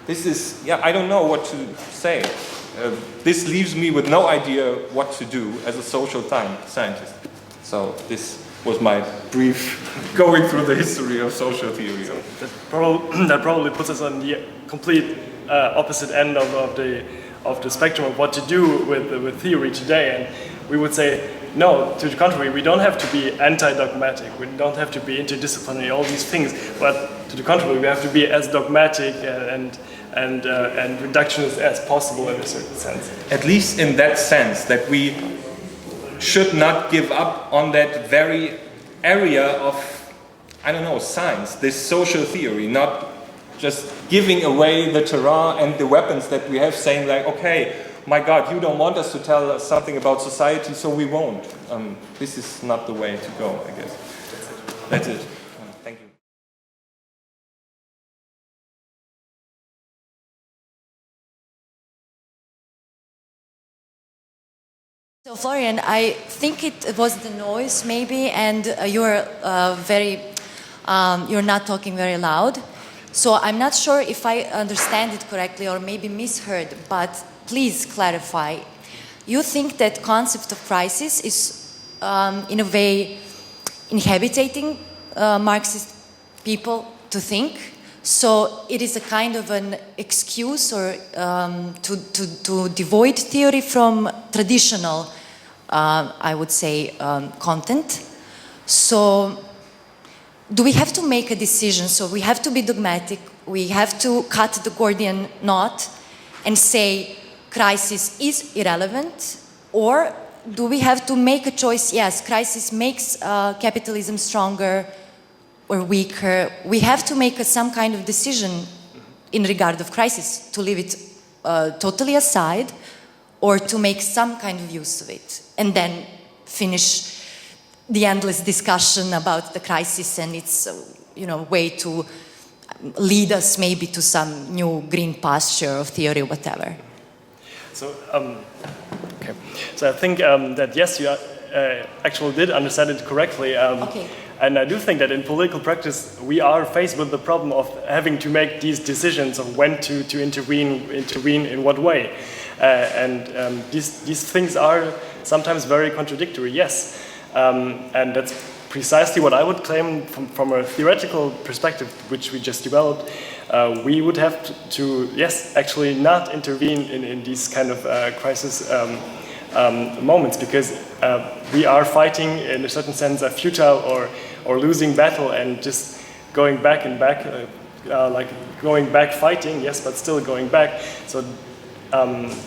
This is, yeah, I don't know what to say. This leaves me with no idea what to do as a social scientist. So this was my brief going through the history of social theory. So that probably puts us on the complete opposite end of the spectrum of what to do with theory today. And we would say, no, to the contrary, we don't have to be anti-dogmatic, we don't have to be interdisciplinary, all these things, but to the contrary, we have to be as dogmatic and reductionist as possible in a certain sense. At least in that sense, that we should not give up on that very area of, I don't know, science, this social theory, not just giving away the terrain and the weapons that we have, saying like, okay, my God, you don't want us to tell us something about society, so we won't. This is not the way to go, I guess. That's it. Thank you. So Florian, I think it was the noise maybe, and you're you're not talking very loud. So I'm not sure if I understand it correctly or maybe misheard, but please clarify. You think that concept of crisis is in a way inhibiting Marxist people to think? So it is a kind of an excuse or to devoid theory from traditional, I would say, content. So do we have to make a decision? So we have to be dogmatic, we have to cut the Gordian knot and say crisis is irrelevant, or do we have to make a choice? Yes, crisis makes capitalism stronger or weaker. We have to make some kind of decision in regard of crisis, to leave it totally aside or to make some kind of use of it, and then finish the endless discussion about the crisis and its way to lead us maybe to some new green pasture of theory or whatever. So, okay. So I think that yes, you actually did understand it correctly. Okay. And I do think that in political practice, we are faced with the problem of having to make these decisions of when to intervene in what way. And these things are sometimes very contradictory, yes. And that's precisely what I would claim from a theoretical perspective, which we just developed. We would have to, yes, actually not intervene in these kind of crisis moments, because we are fighting, in a certain sense, a futile or losing battle, and just going back and back, like going back fighting, yes, but still going back. So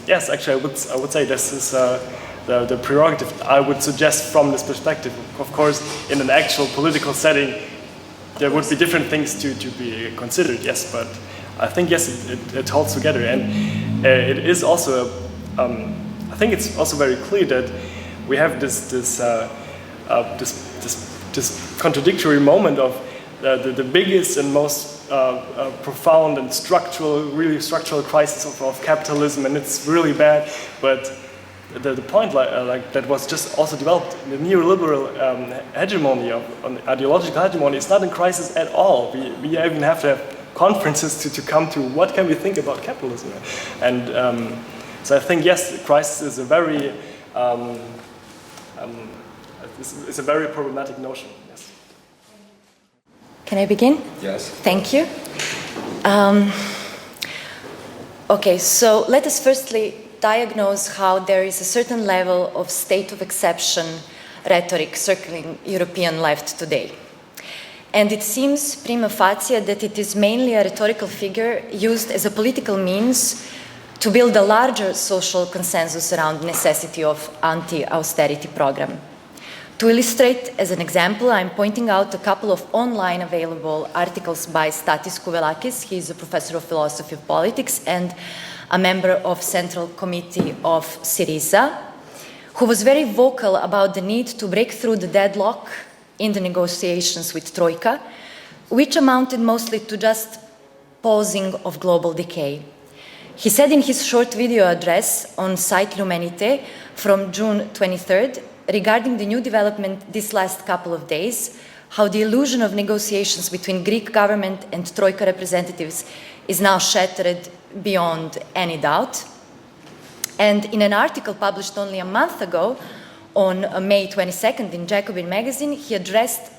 yes, actually I would say this is the prerogative I would suggest from this perspective. Of course, in an actual political setting, there would be different things to be considered, yes, but I think, yes, it holds together. And it is also, I think it's also very clear that we have this contradictory moment of the biggest and most profound and really structural crisis of capitalism, and it's really bad. But the point like that was just also developed, the neoliberal hegemony, on ideological hegemony, is not in crisis at all. We even have to have conferences to come to what can we think about capitalism. And so I think, yes, crisis is a very it's a very problematic notion. Yes. Can I begin? Yes. Thank you. Okay, so let us firstly diagnose how there is a certain level of state of exception rhetoric circling European left today. And it seems prima facie that it is mainly a rhetorical figure used as a political means to build a larger social consensus around the necessity of anti-austerity program. To illustrate as an example, I'm pointing out a couple of online available articles by Stathis Kouvelakis. He's a professor of philosophy of politics and a member of Central Committee of Syriza, who was very vocal about the need to break through the deadlock in the negotiations with Troika, which amounted mostly to just pausing of global decay. He said in his short video address on site L'Humanité from June 23rd, regarding the new development this last couple of days, how the illusion of negotiations between Greek government and Troika representatives is now shattered beyond any doubt. And in an article published only a month ago, on May 22nd in Jacobin magazine, he addressed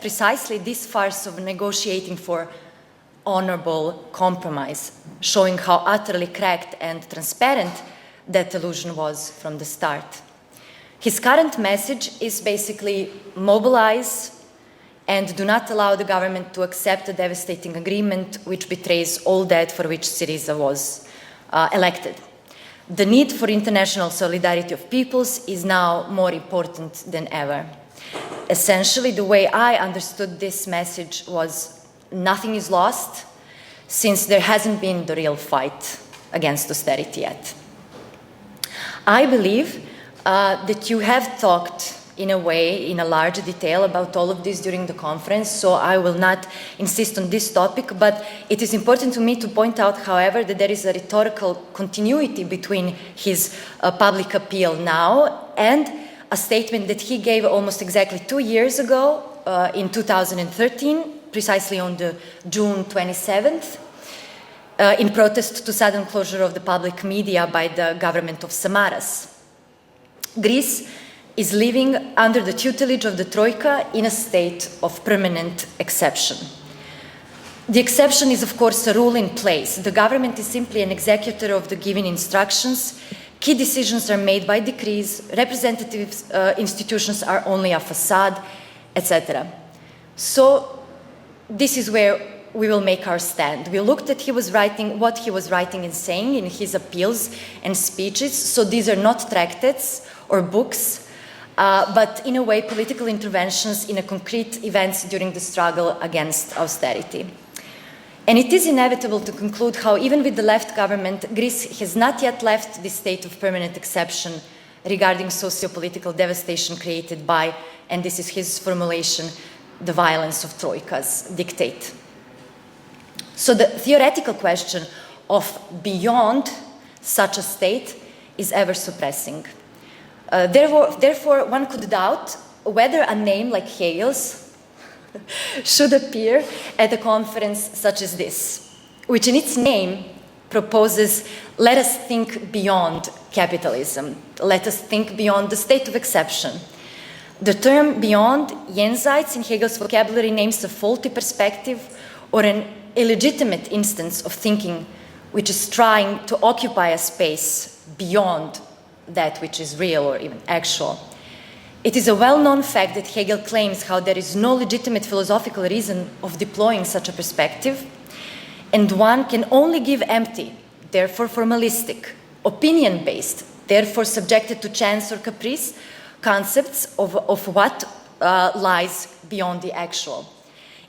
precisely this farce of negotiating for honorable compromise, showing how utterly cracked and transparent that illusion was from the start. His current message is basically mobilize and do not allow the government to accept a devastating agreement which betrays all that for which Syriza was elected. The need for international solidarity of peoples is now more important than ever. Essentially, the way I understood this message was nothing is lost since there hasn't been the real fight against austerity yet. I believe that you have talked in a way, in a larger detail about all of this during the conference, so I will not insist on this topic, but it is important to me to point out, however, that there is a rhetorical continuity between his public appeal now and a statement that he gave almost exactly 2 years ago, in 2013, precisely on the June 27th, in protest to sudden closure of the public media by the government of Samaras. Greece is living under the tutelage of the Troika in a state of permanent exception. The exception is, of course, a rule in place. The government is simply an executor of the given instructions. Key decisions are made by decrees, representative institutions are only a facade, etc. So this is where we will make our stand. We looked at what he was writing and saying in his appeals and speeches, so these are not tractates or books, but in a way political interventions in a concrete events during the struggle against austerity. And it is inevitable to conclude how even with the left government, Greece has not yet left this state of permanent exception regarding socio-political devastation created by, and this is his formulation, the violence of Troika's dictate. So the theoretical question of beyond such a state is ever suppressing. Therefore, one could doubt whether a name like Hegels should appear at a conference such as this, which in its name proposes, let us think beyond capitalism. Let us think beyond the state of exception. The term beyond, jenseits, in Hegel's vocabulary names a faulty perspective or an illegitimate instance of thinking which is trying to occupy a space beyond that which is real or even actual. It is a well-known fact that Hegel claims how there is no legitimate philosophical reason of deploying such a perspective, and one can only give empty, therefore formalistic, opinion-based, therefore subjected to chance or caprice, concepts of what lies beyond the actual.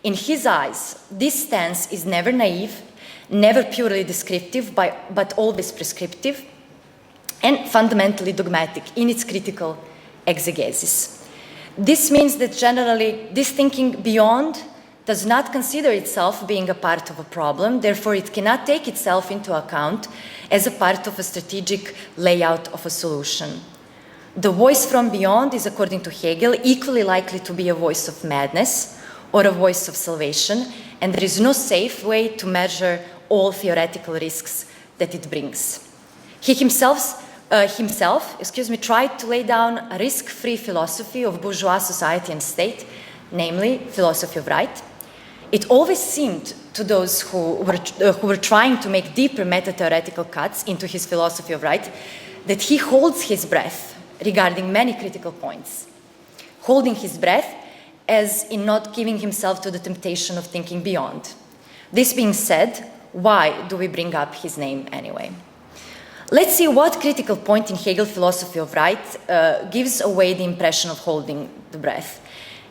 In his eyes, this stance is never naive, never purely descriptive, but always prescriptive, and fundamentally dogmatic in its critical exegesis. This means that generally this thinking beyond does not consider itself being a part of a problem, therefore it cannot take itself into account as a part of a strategic layout of a solution. The voice from beyond is, according to Hegel, equally likely to be a voice of madness or a voice of salvation, and there is no safe way to measure all theoretical risks that it brings. He himself tried to lay down a risk-free philosophy of bourgeois society and state, namely philosophy of right. It always seemed to those who were trying to make deeper meta-theoretical cuts into his philosophy of right that he holds his breath regarding many critical points. Holding his breath as in not giving himself to the temptation of thinking beyond. This being said, why do we bring up his name anyway? Let's see what critical point in Hegel's philosophy of right gives away the impression of holding the breath,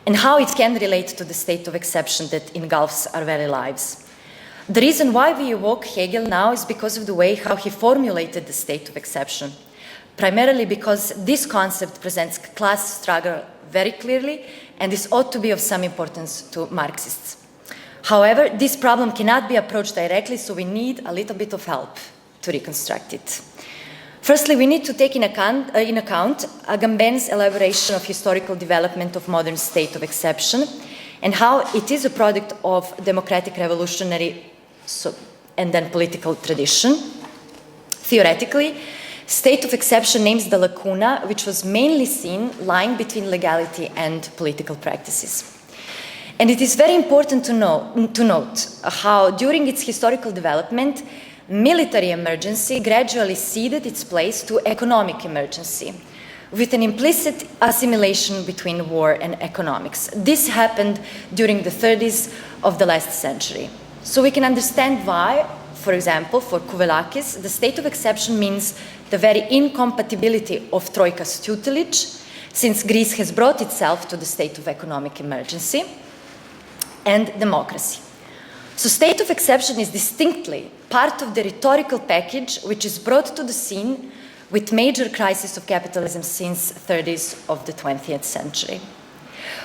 and how it can relate to the state of exception that engulfs our very lives. The reason why we evoke Hegel now is because of the way how he formulated the state of exception, primarily because this concept presents class struggle very clearly, and this ought to be of some importance to Marxists. However, this problem cannot be approached directly, so we need a little bit of help to reconstruct it. Firstly, we need to take in account Agamben's elaboration of historical development of modern state of exception and how it is a product of democratic revolutionary and then political tradition. Theoretically, state of exception names the lacuna which was mainly seen lying between legality and political practices. And it is very important to note how during its historical development, military emergency gradually ceded its place to economic emergency, with an implicit assimilation between war and economics. This happened during the 30s of the last century. So we can understand why, for example, for Kouvelakis, the state of exception means the very incompatibility of Troika's tutelage, since Greece has brought itself to the state of economic emergency, and democracy. So state of exception is distinctly part of the rhetorical package which is brought to the scene with major crises of capitalism since 30s of the 20th century.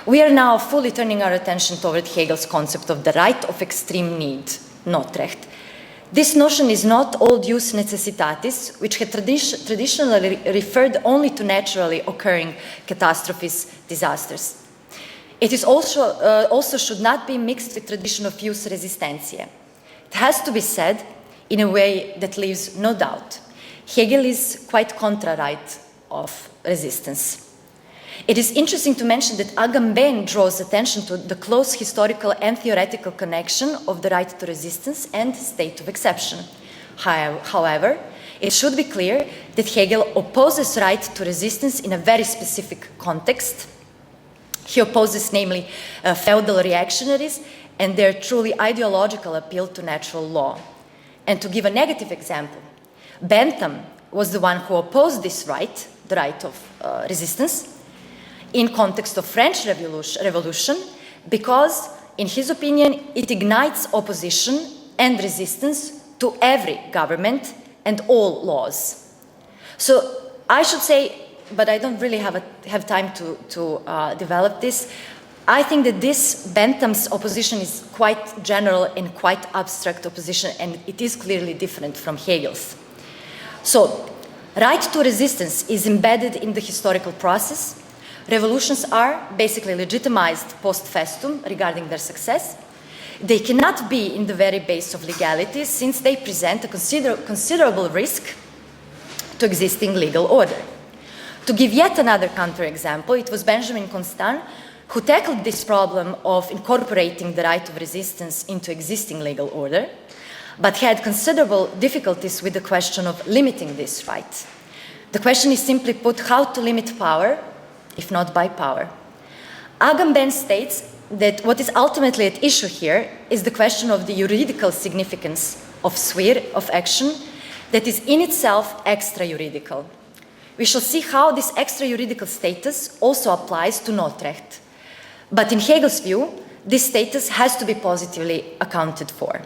We are now fully turning our attention toward Hegel's concept of the right of extreme need, Notrecht. This notion is not old jus necessitatis, which had traditionally referred only to naturally occurring catastrophes, disasters. It is also should not be mixed with tradition of jus resistentiae. It has to be said in a way that leaves no doubt. Hegel is quite contra-right of resistance. It is interesting to mention that Agamben draws attention to the close historical and theoretical connection of the right to resistance and state of exception. However, it should be clear that Hegel opposes right to resistance in a very specific context. He opposes, namely, feudal reactionaries and their truly ideological appeal to natural law. And to give a negative example, Bentham was the one who opposed this right, the right of resistance, in context of French Revolution, because, in his opinion, it ignites opposition and resistance to every government and all laws. So I should say, but I don't really have time to develop this, I think that this Bentham's opposition is quite general and quite abstract opposition, and it is clearly different from Hegel's. So, right to resistance is embedded in the historical process. Revolutions are basically legitimized post festum regarding their success. They cannot be in the very base of legality since they present a considerable risk to existing legal order. To give yet another counterexample, it was Benjamin Constant who tackled this problem of incorporating the right of resistance into existing legal order, but had considerable difficulties with the question of limiting this right. The question is simply put, how to limit power, if not by power. Agamben states that what is ultimately at issue here is the question of the juridical significance of sphere of action that is in itself extra-juridical. We shall see how this extra-juridical status also applies to Notrecht. But in Hegel's view, this status has to be positively accounted for.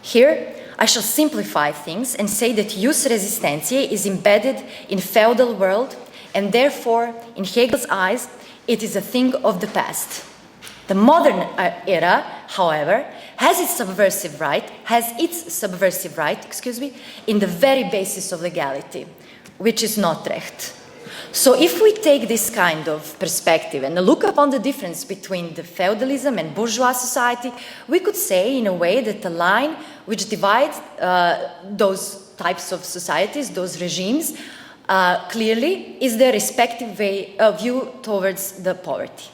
Here, I shall simplify things and say that jus resistentiae is embedded in feudal world, and therefore, in Hegel's eyes, it is a thing of the past. The modern era, however, has its subversive right, in the very basis of legality, which is Notrecht. So if we take this kind of perspective and look upon the difference between the feudalism and bourgeois society, we could say in a way that the line which divides those types of societies, those regimes, clearly is their respective view towards the poverty.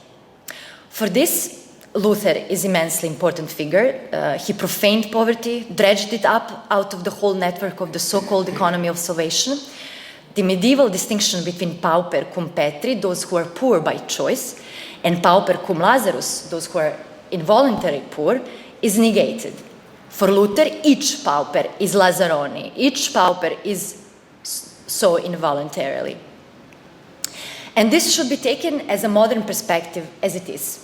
For this, Luther is an immensely important figure. He profaned poverty, dredged it up out of the whole network of the so-called economy of salvation. The medieval distinction between pauper cum petri, those who are poor by choice, and pauper cum Lazarus, those who are involuntary poor, is negated. For Luther, each pauper is Lazzaroni, each pauper is so involuntarily. And this should be taken as a modern perspective as it is.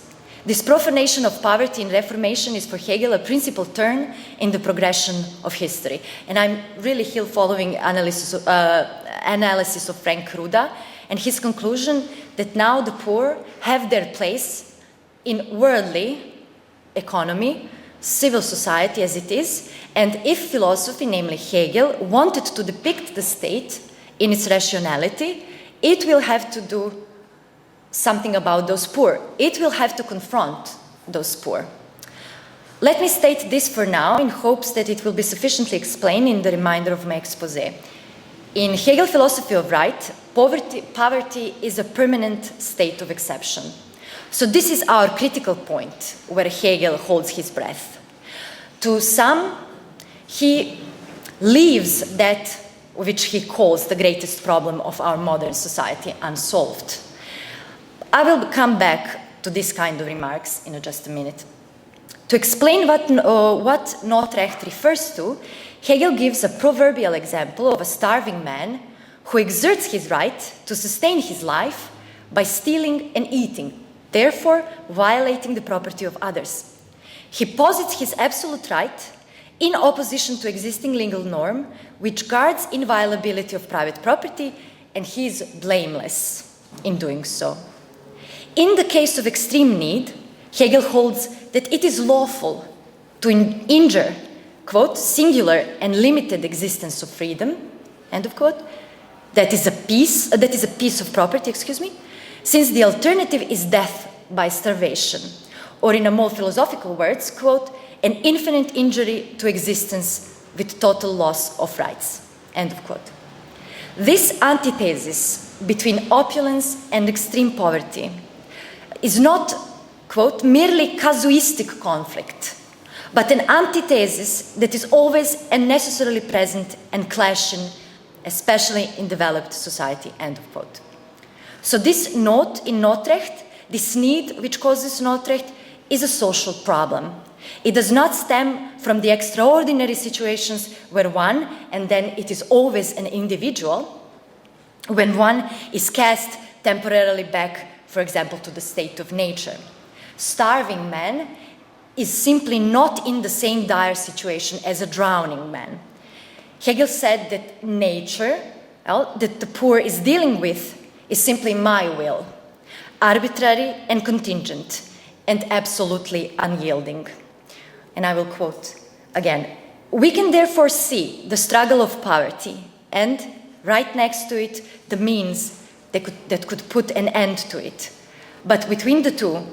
This profanation of poverty in Reformation is for Hegel a principal turn in the progression of history. And I'm really here following analysis of Frank Ruda and his conclusion that now the poor have their place in worldly economy, civil society as it is, and if philosophy, namely Hegel, wanted to depict the state in its rationality, it will have to do something about those poor. It will have to confront those poor. Let me state this for now in hopes that it will be sufficiently explained in the remainder of my exposé. In Hegel's philosophy of right, poverty is a permanent state of exception. So this is our critical point where Hegel holds his breath. To some, he leaves that which he calls the greatest problem of our modern society unsolved. I will come back to this kind of remarks in just a minute. To explain what Notrecht refers to, Hegel gives a proverbial example of a starving man who exerts his right to sustain his life by stealing and eating, therefore violating the property of others. He posits his absolute right in opposition to existing legal norm, which guards inviolability of private property, and he is blameless in doing so. In the case of extreme need, Hegel holds that it is lawful to injure, quote, singular and limited existence of freedom, end of quote, that is a piece of property, since the alternative is death by starvation, or in a more philosophical words, quote, an infinite injury to existence with total loss of rights, end of quote. This antithesis between opulence and extreme poverty is not, quote, merely casuistic conflict, but an antithesis that is always and necessarily present and clashing, especially in developed society, end of quote. So this note in Notrecht, this need which causes Notrecht, is a social problem. It does not stem from the extraordinary situations where one, and then it is always an individual, when one is cast temporarily back, for example, to the state of nature. Starving man is simply not in the same dire situation as a drowning man. Hegel said that nature, that the poor is dealing with, is simply my will, arbitrary and contingent, and absolutely unyielding. And I will quote again, we can therefore see the struggle of poverty and, right next to it, the means that could put an end to it. But between the two,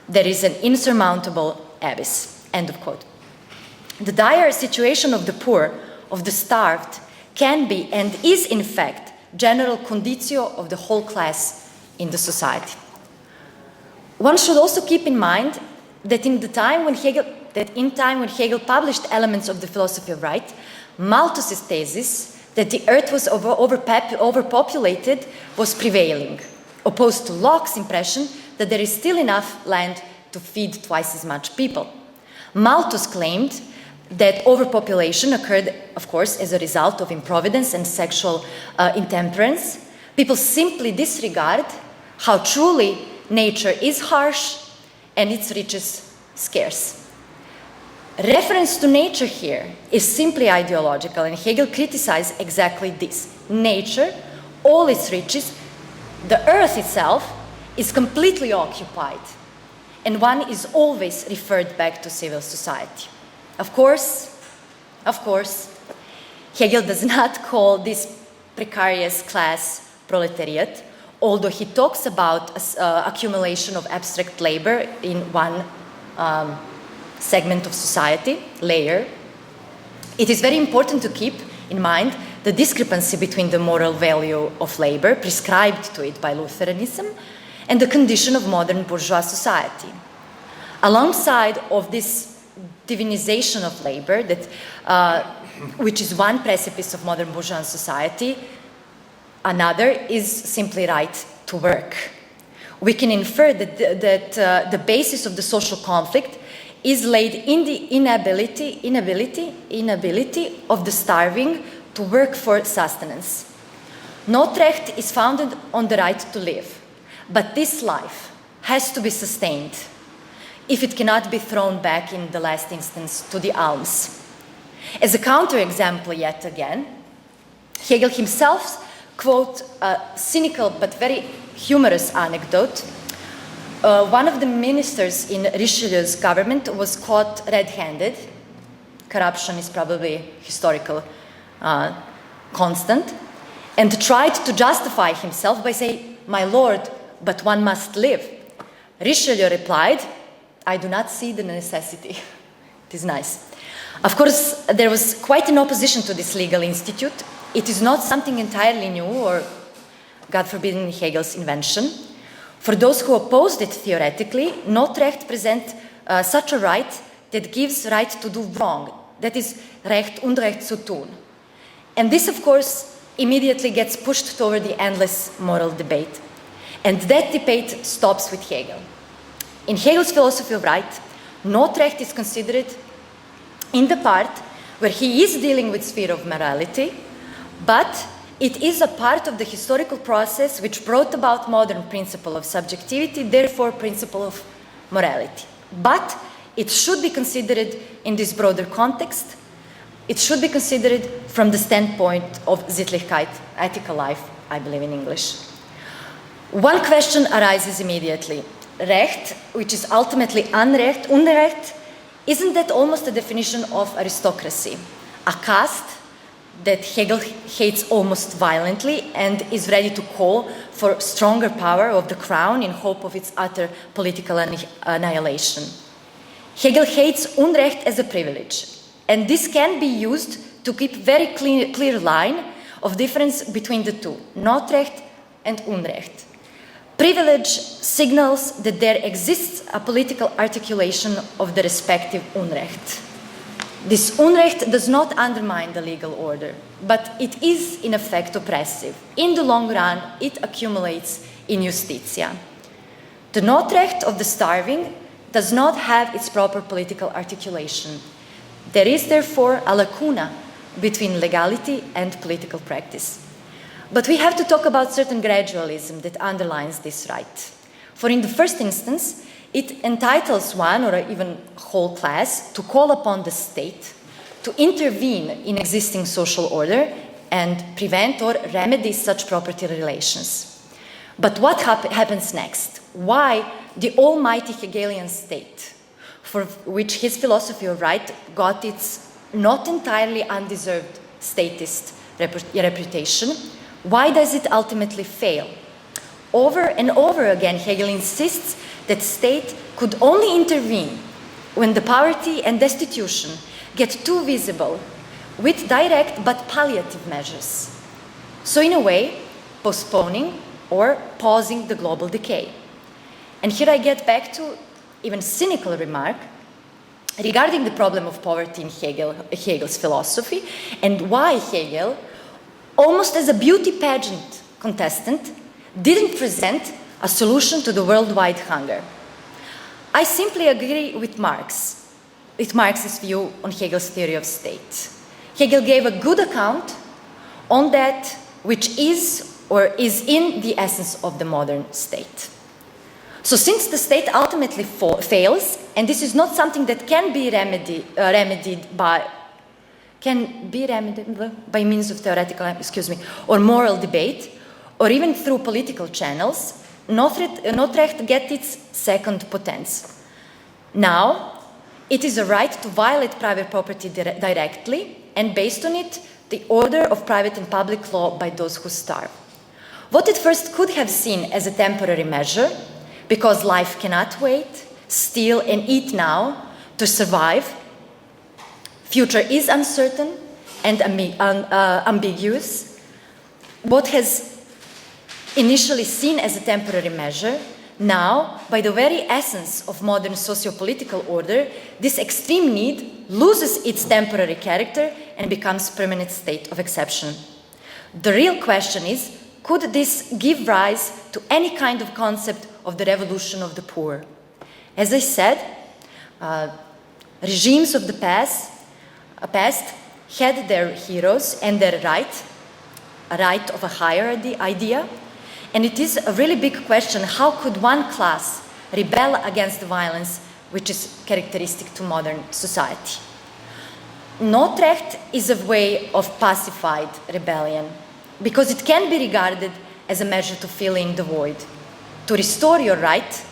there is an insurmountable abyss. End of quote. The dire situation of the poor, of the starved, can be and is in fact general conditio of the whole class in the society. One should also keep in mind that in time when Hegel published Elements of the Philosophy of Right, Malthus's thesis that the earth was overpopulated was prevailing, opposed to Locke's impression that there is still enough land to feed twice as much people. Malthus claimed that overpopulation occurred, of course, as a result of improvidence and sexual intemperance. People simply disregard how truly nature is harsh and its riches scarce. Reference to nature here is simply ideological, and Hegel criticized exactly this. Nature, all its riches, the earth itself, is completely occupied, and one is always referred back to civil society. Of course, Hegel does not call this precarious class proletariat, although he talks about accumulation of abstract labor in one segment of society, layer. It is very important to keep in mind the discrepancy between the moral value of labor prescribed to it by Lutheranism and the condition of modern bourgeois society. Alongside of this divinization of labor, which is one precipice of modern bourgeois society, another is simply right to work. We can infer that the basis of the social conflict is laid in the inability of the starving to work for sustenance. Notrecht is founded on the right to live, but this life has to be sustained if it cannot be thrown back in the last instance to the alms. As a counterexample, yet again, Hegel himself quotes a cynical but very humorous anecdote. One of the ministers in Richelieu's government was caught red-handed. Corruption is probably historical constant, and tried to justify himself by saying, "My lord, but one must live." Richelieu replied, "I do not see the necessity." It is nice. Of course, there was quite an opposition to this legal institute. It is not something entirely new or, God forbid, Hegel's invention. For those who opposed it theoretically, Notrecht presents such a right that gives right to do wrong. That is, Recht, Unrecht zu tun. And this, of course, immediately gets pushed toward the endless moral debate. And that debate stops with Hegel. In Hegel's philosophy of right, Notrecht is considered in the part where he is dealing with sphere of morality, but it is a part of the historical process which brought about modern principle of subjectivity, therefore principle of morality. But it should be considered in this broader context. It should be considered from the standpoint of Sittlichkeit, ethical life, I believe in English. One question arises immediately. Recht, which is ultimately Unrecht, Unrecht, isn't that almost a definition of aristocracy? A caste that Hegel hates almost violently and is ready to call for stronger power of the crown in hope of its utter political annihilation. Hegel hates Unrecht as a privilege, and this can be used to keep very clear line of difference between the two, Notrecht and Unrecht. Privilege signals that there exists a political articulation of the respective Unrecht. This Unrecht does not undermine the legal order, but it is in effect oppressive. In the long run, it accumulates in justitia. The Notrecht of the starving does not have its proper political articulation. There is therefore a lacuna between legality and political practice. But we have to talk about certain gradualism that underlines this right. For in the first instance, it entitles one or even whole class to call upon the state to intervene in existing social order and prevent or remedy such property relations. But what happens next? Why the almighty Hegelian state, for which his philosophy of right got its not entirely undeserved statist reputation, why does it ultimately fail? Over and over again, Hegel insists that state could only intervene when the poverty and destitution get too visible with direct but palliative measures. So in a way, postponing or pausing the global decay. And here I get back to even cynical remark regarding the problem of poverty in Hegel's philosophy, and why Hegel, almost as a beauty pageant contestant, didn't present a solution to the worldwide hunger. I simply agree with Marx's view on Hegel's theory of state. Hegel gave a good account on that which is or is in the essence of the modern state. So since the state ultimately fails, and this is not something that can be remedied by means of theoretical, or moral debate, or even through political channels, Notrecht gets its second potence. Now, it is a right to violate private property directly, and based on it, the order of private and public law by those who starve. What it first could have seen as a temporary measure, because life cannot wait, steal and eat now to survive. Future is uncertain and ambiguous. What has initially seen as a temporary measure, now, by the very essence of modern socio-political order, this extreme need loses its temporary character and becomes a permanent state of exception. The real question is, could this give rise to any kind of concept of the revolution of the poor? As I said, regimes of the past had their heroes and their right, a right of a higher idea, and it is a really big question, how could one class rebel against the violence which is characteristic to modern society? Notrecht is a way of pacified rebellion, because it can be regarded as a measure to fill in the void, to restore your right,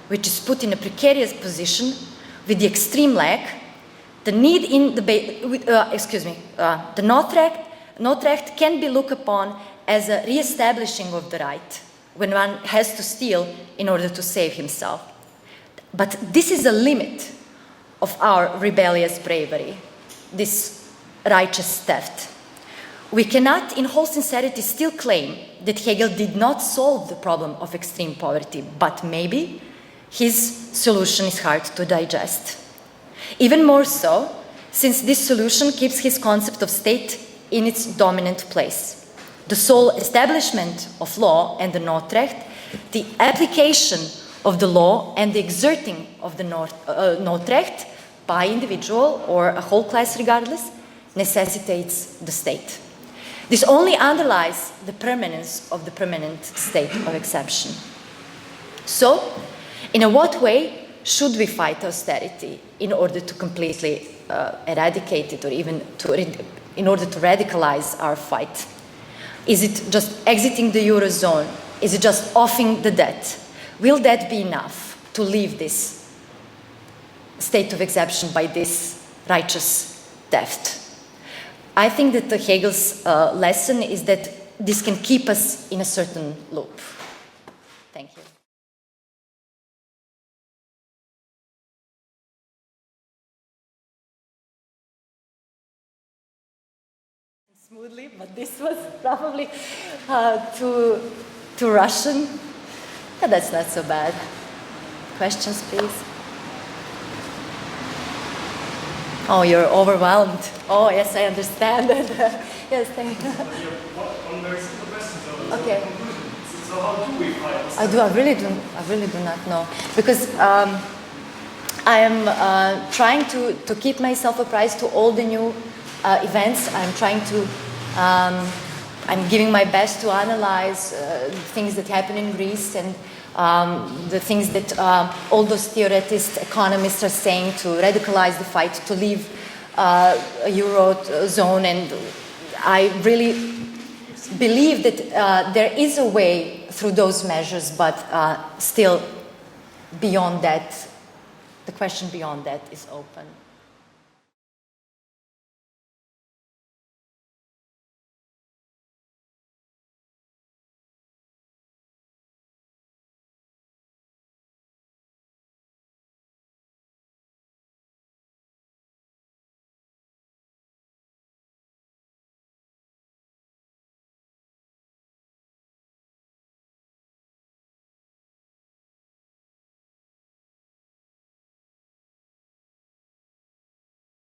which is put in a precarious position with the extreme lack. The need in the Notrecht can be looked upon as a re-establishing of the right, when one has to steal in order to save himself. But this is a limit of our rebellious bravery, this righteous theft. We cannot, in whole sincerity, still claim that Hegel did not solve the problem of extreme poverty, but maybe his solution is hard to digest. Even more so, since this solution keeps his concept of state in its dominant place. The sole establishment of law and the Notrecht, the application of the law and the exerting of the Notrecht by individual or a whole class regardless, necessitates the state. This only underlies the permanence of the permanent state of exception. So, in what way should we fight austerity in order to completely eradicate it, or even in order to radicalize our fight? Is it just exiting the Eurozone? Is it just offing the debt? Will that be enough to leave this state of exception by this righteous theft? I think that Hegel's lesson is that this can keep us in a certain loop. Thank you. Smoothly, but this was probably too Russian. Yeah, that's not so bad. Questions, please? Oh, you're overwhelmed. Oh, yes, I understand. Yes, thank you. One very simple question. Okay. So how do we fight? I really do not know, because I am trying to keep myself apprised to all the new events. I'm trying to, I'm giving my best to analyze things that happen in Greece and the things that all those theoretists, economists are saying to radicalize the fight, to leave a Eurozone. And I really believe that there is a way through those measures, but still beyond that, the question beyond that is open.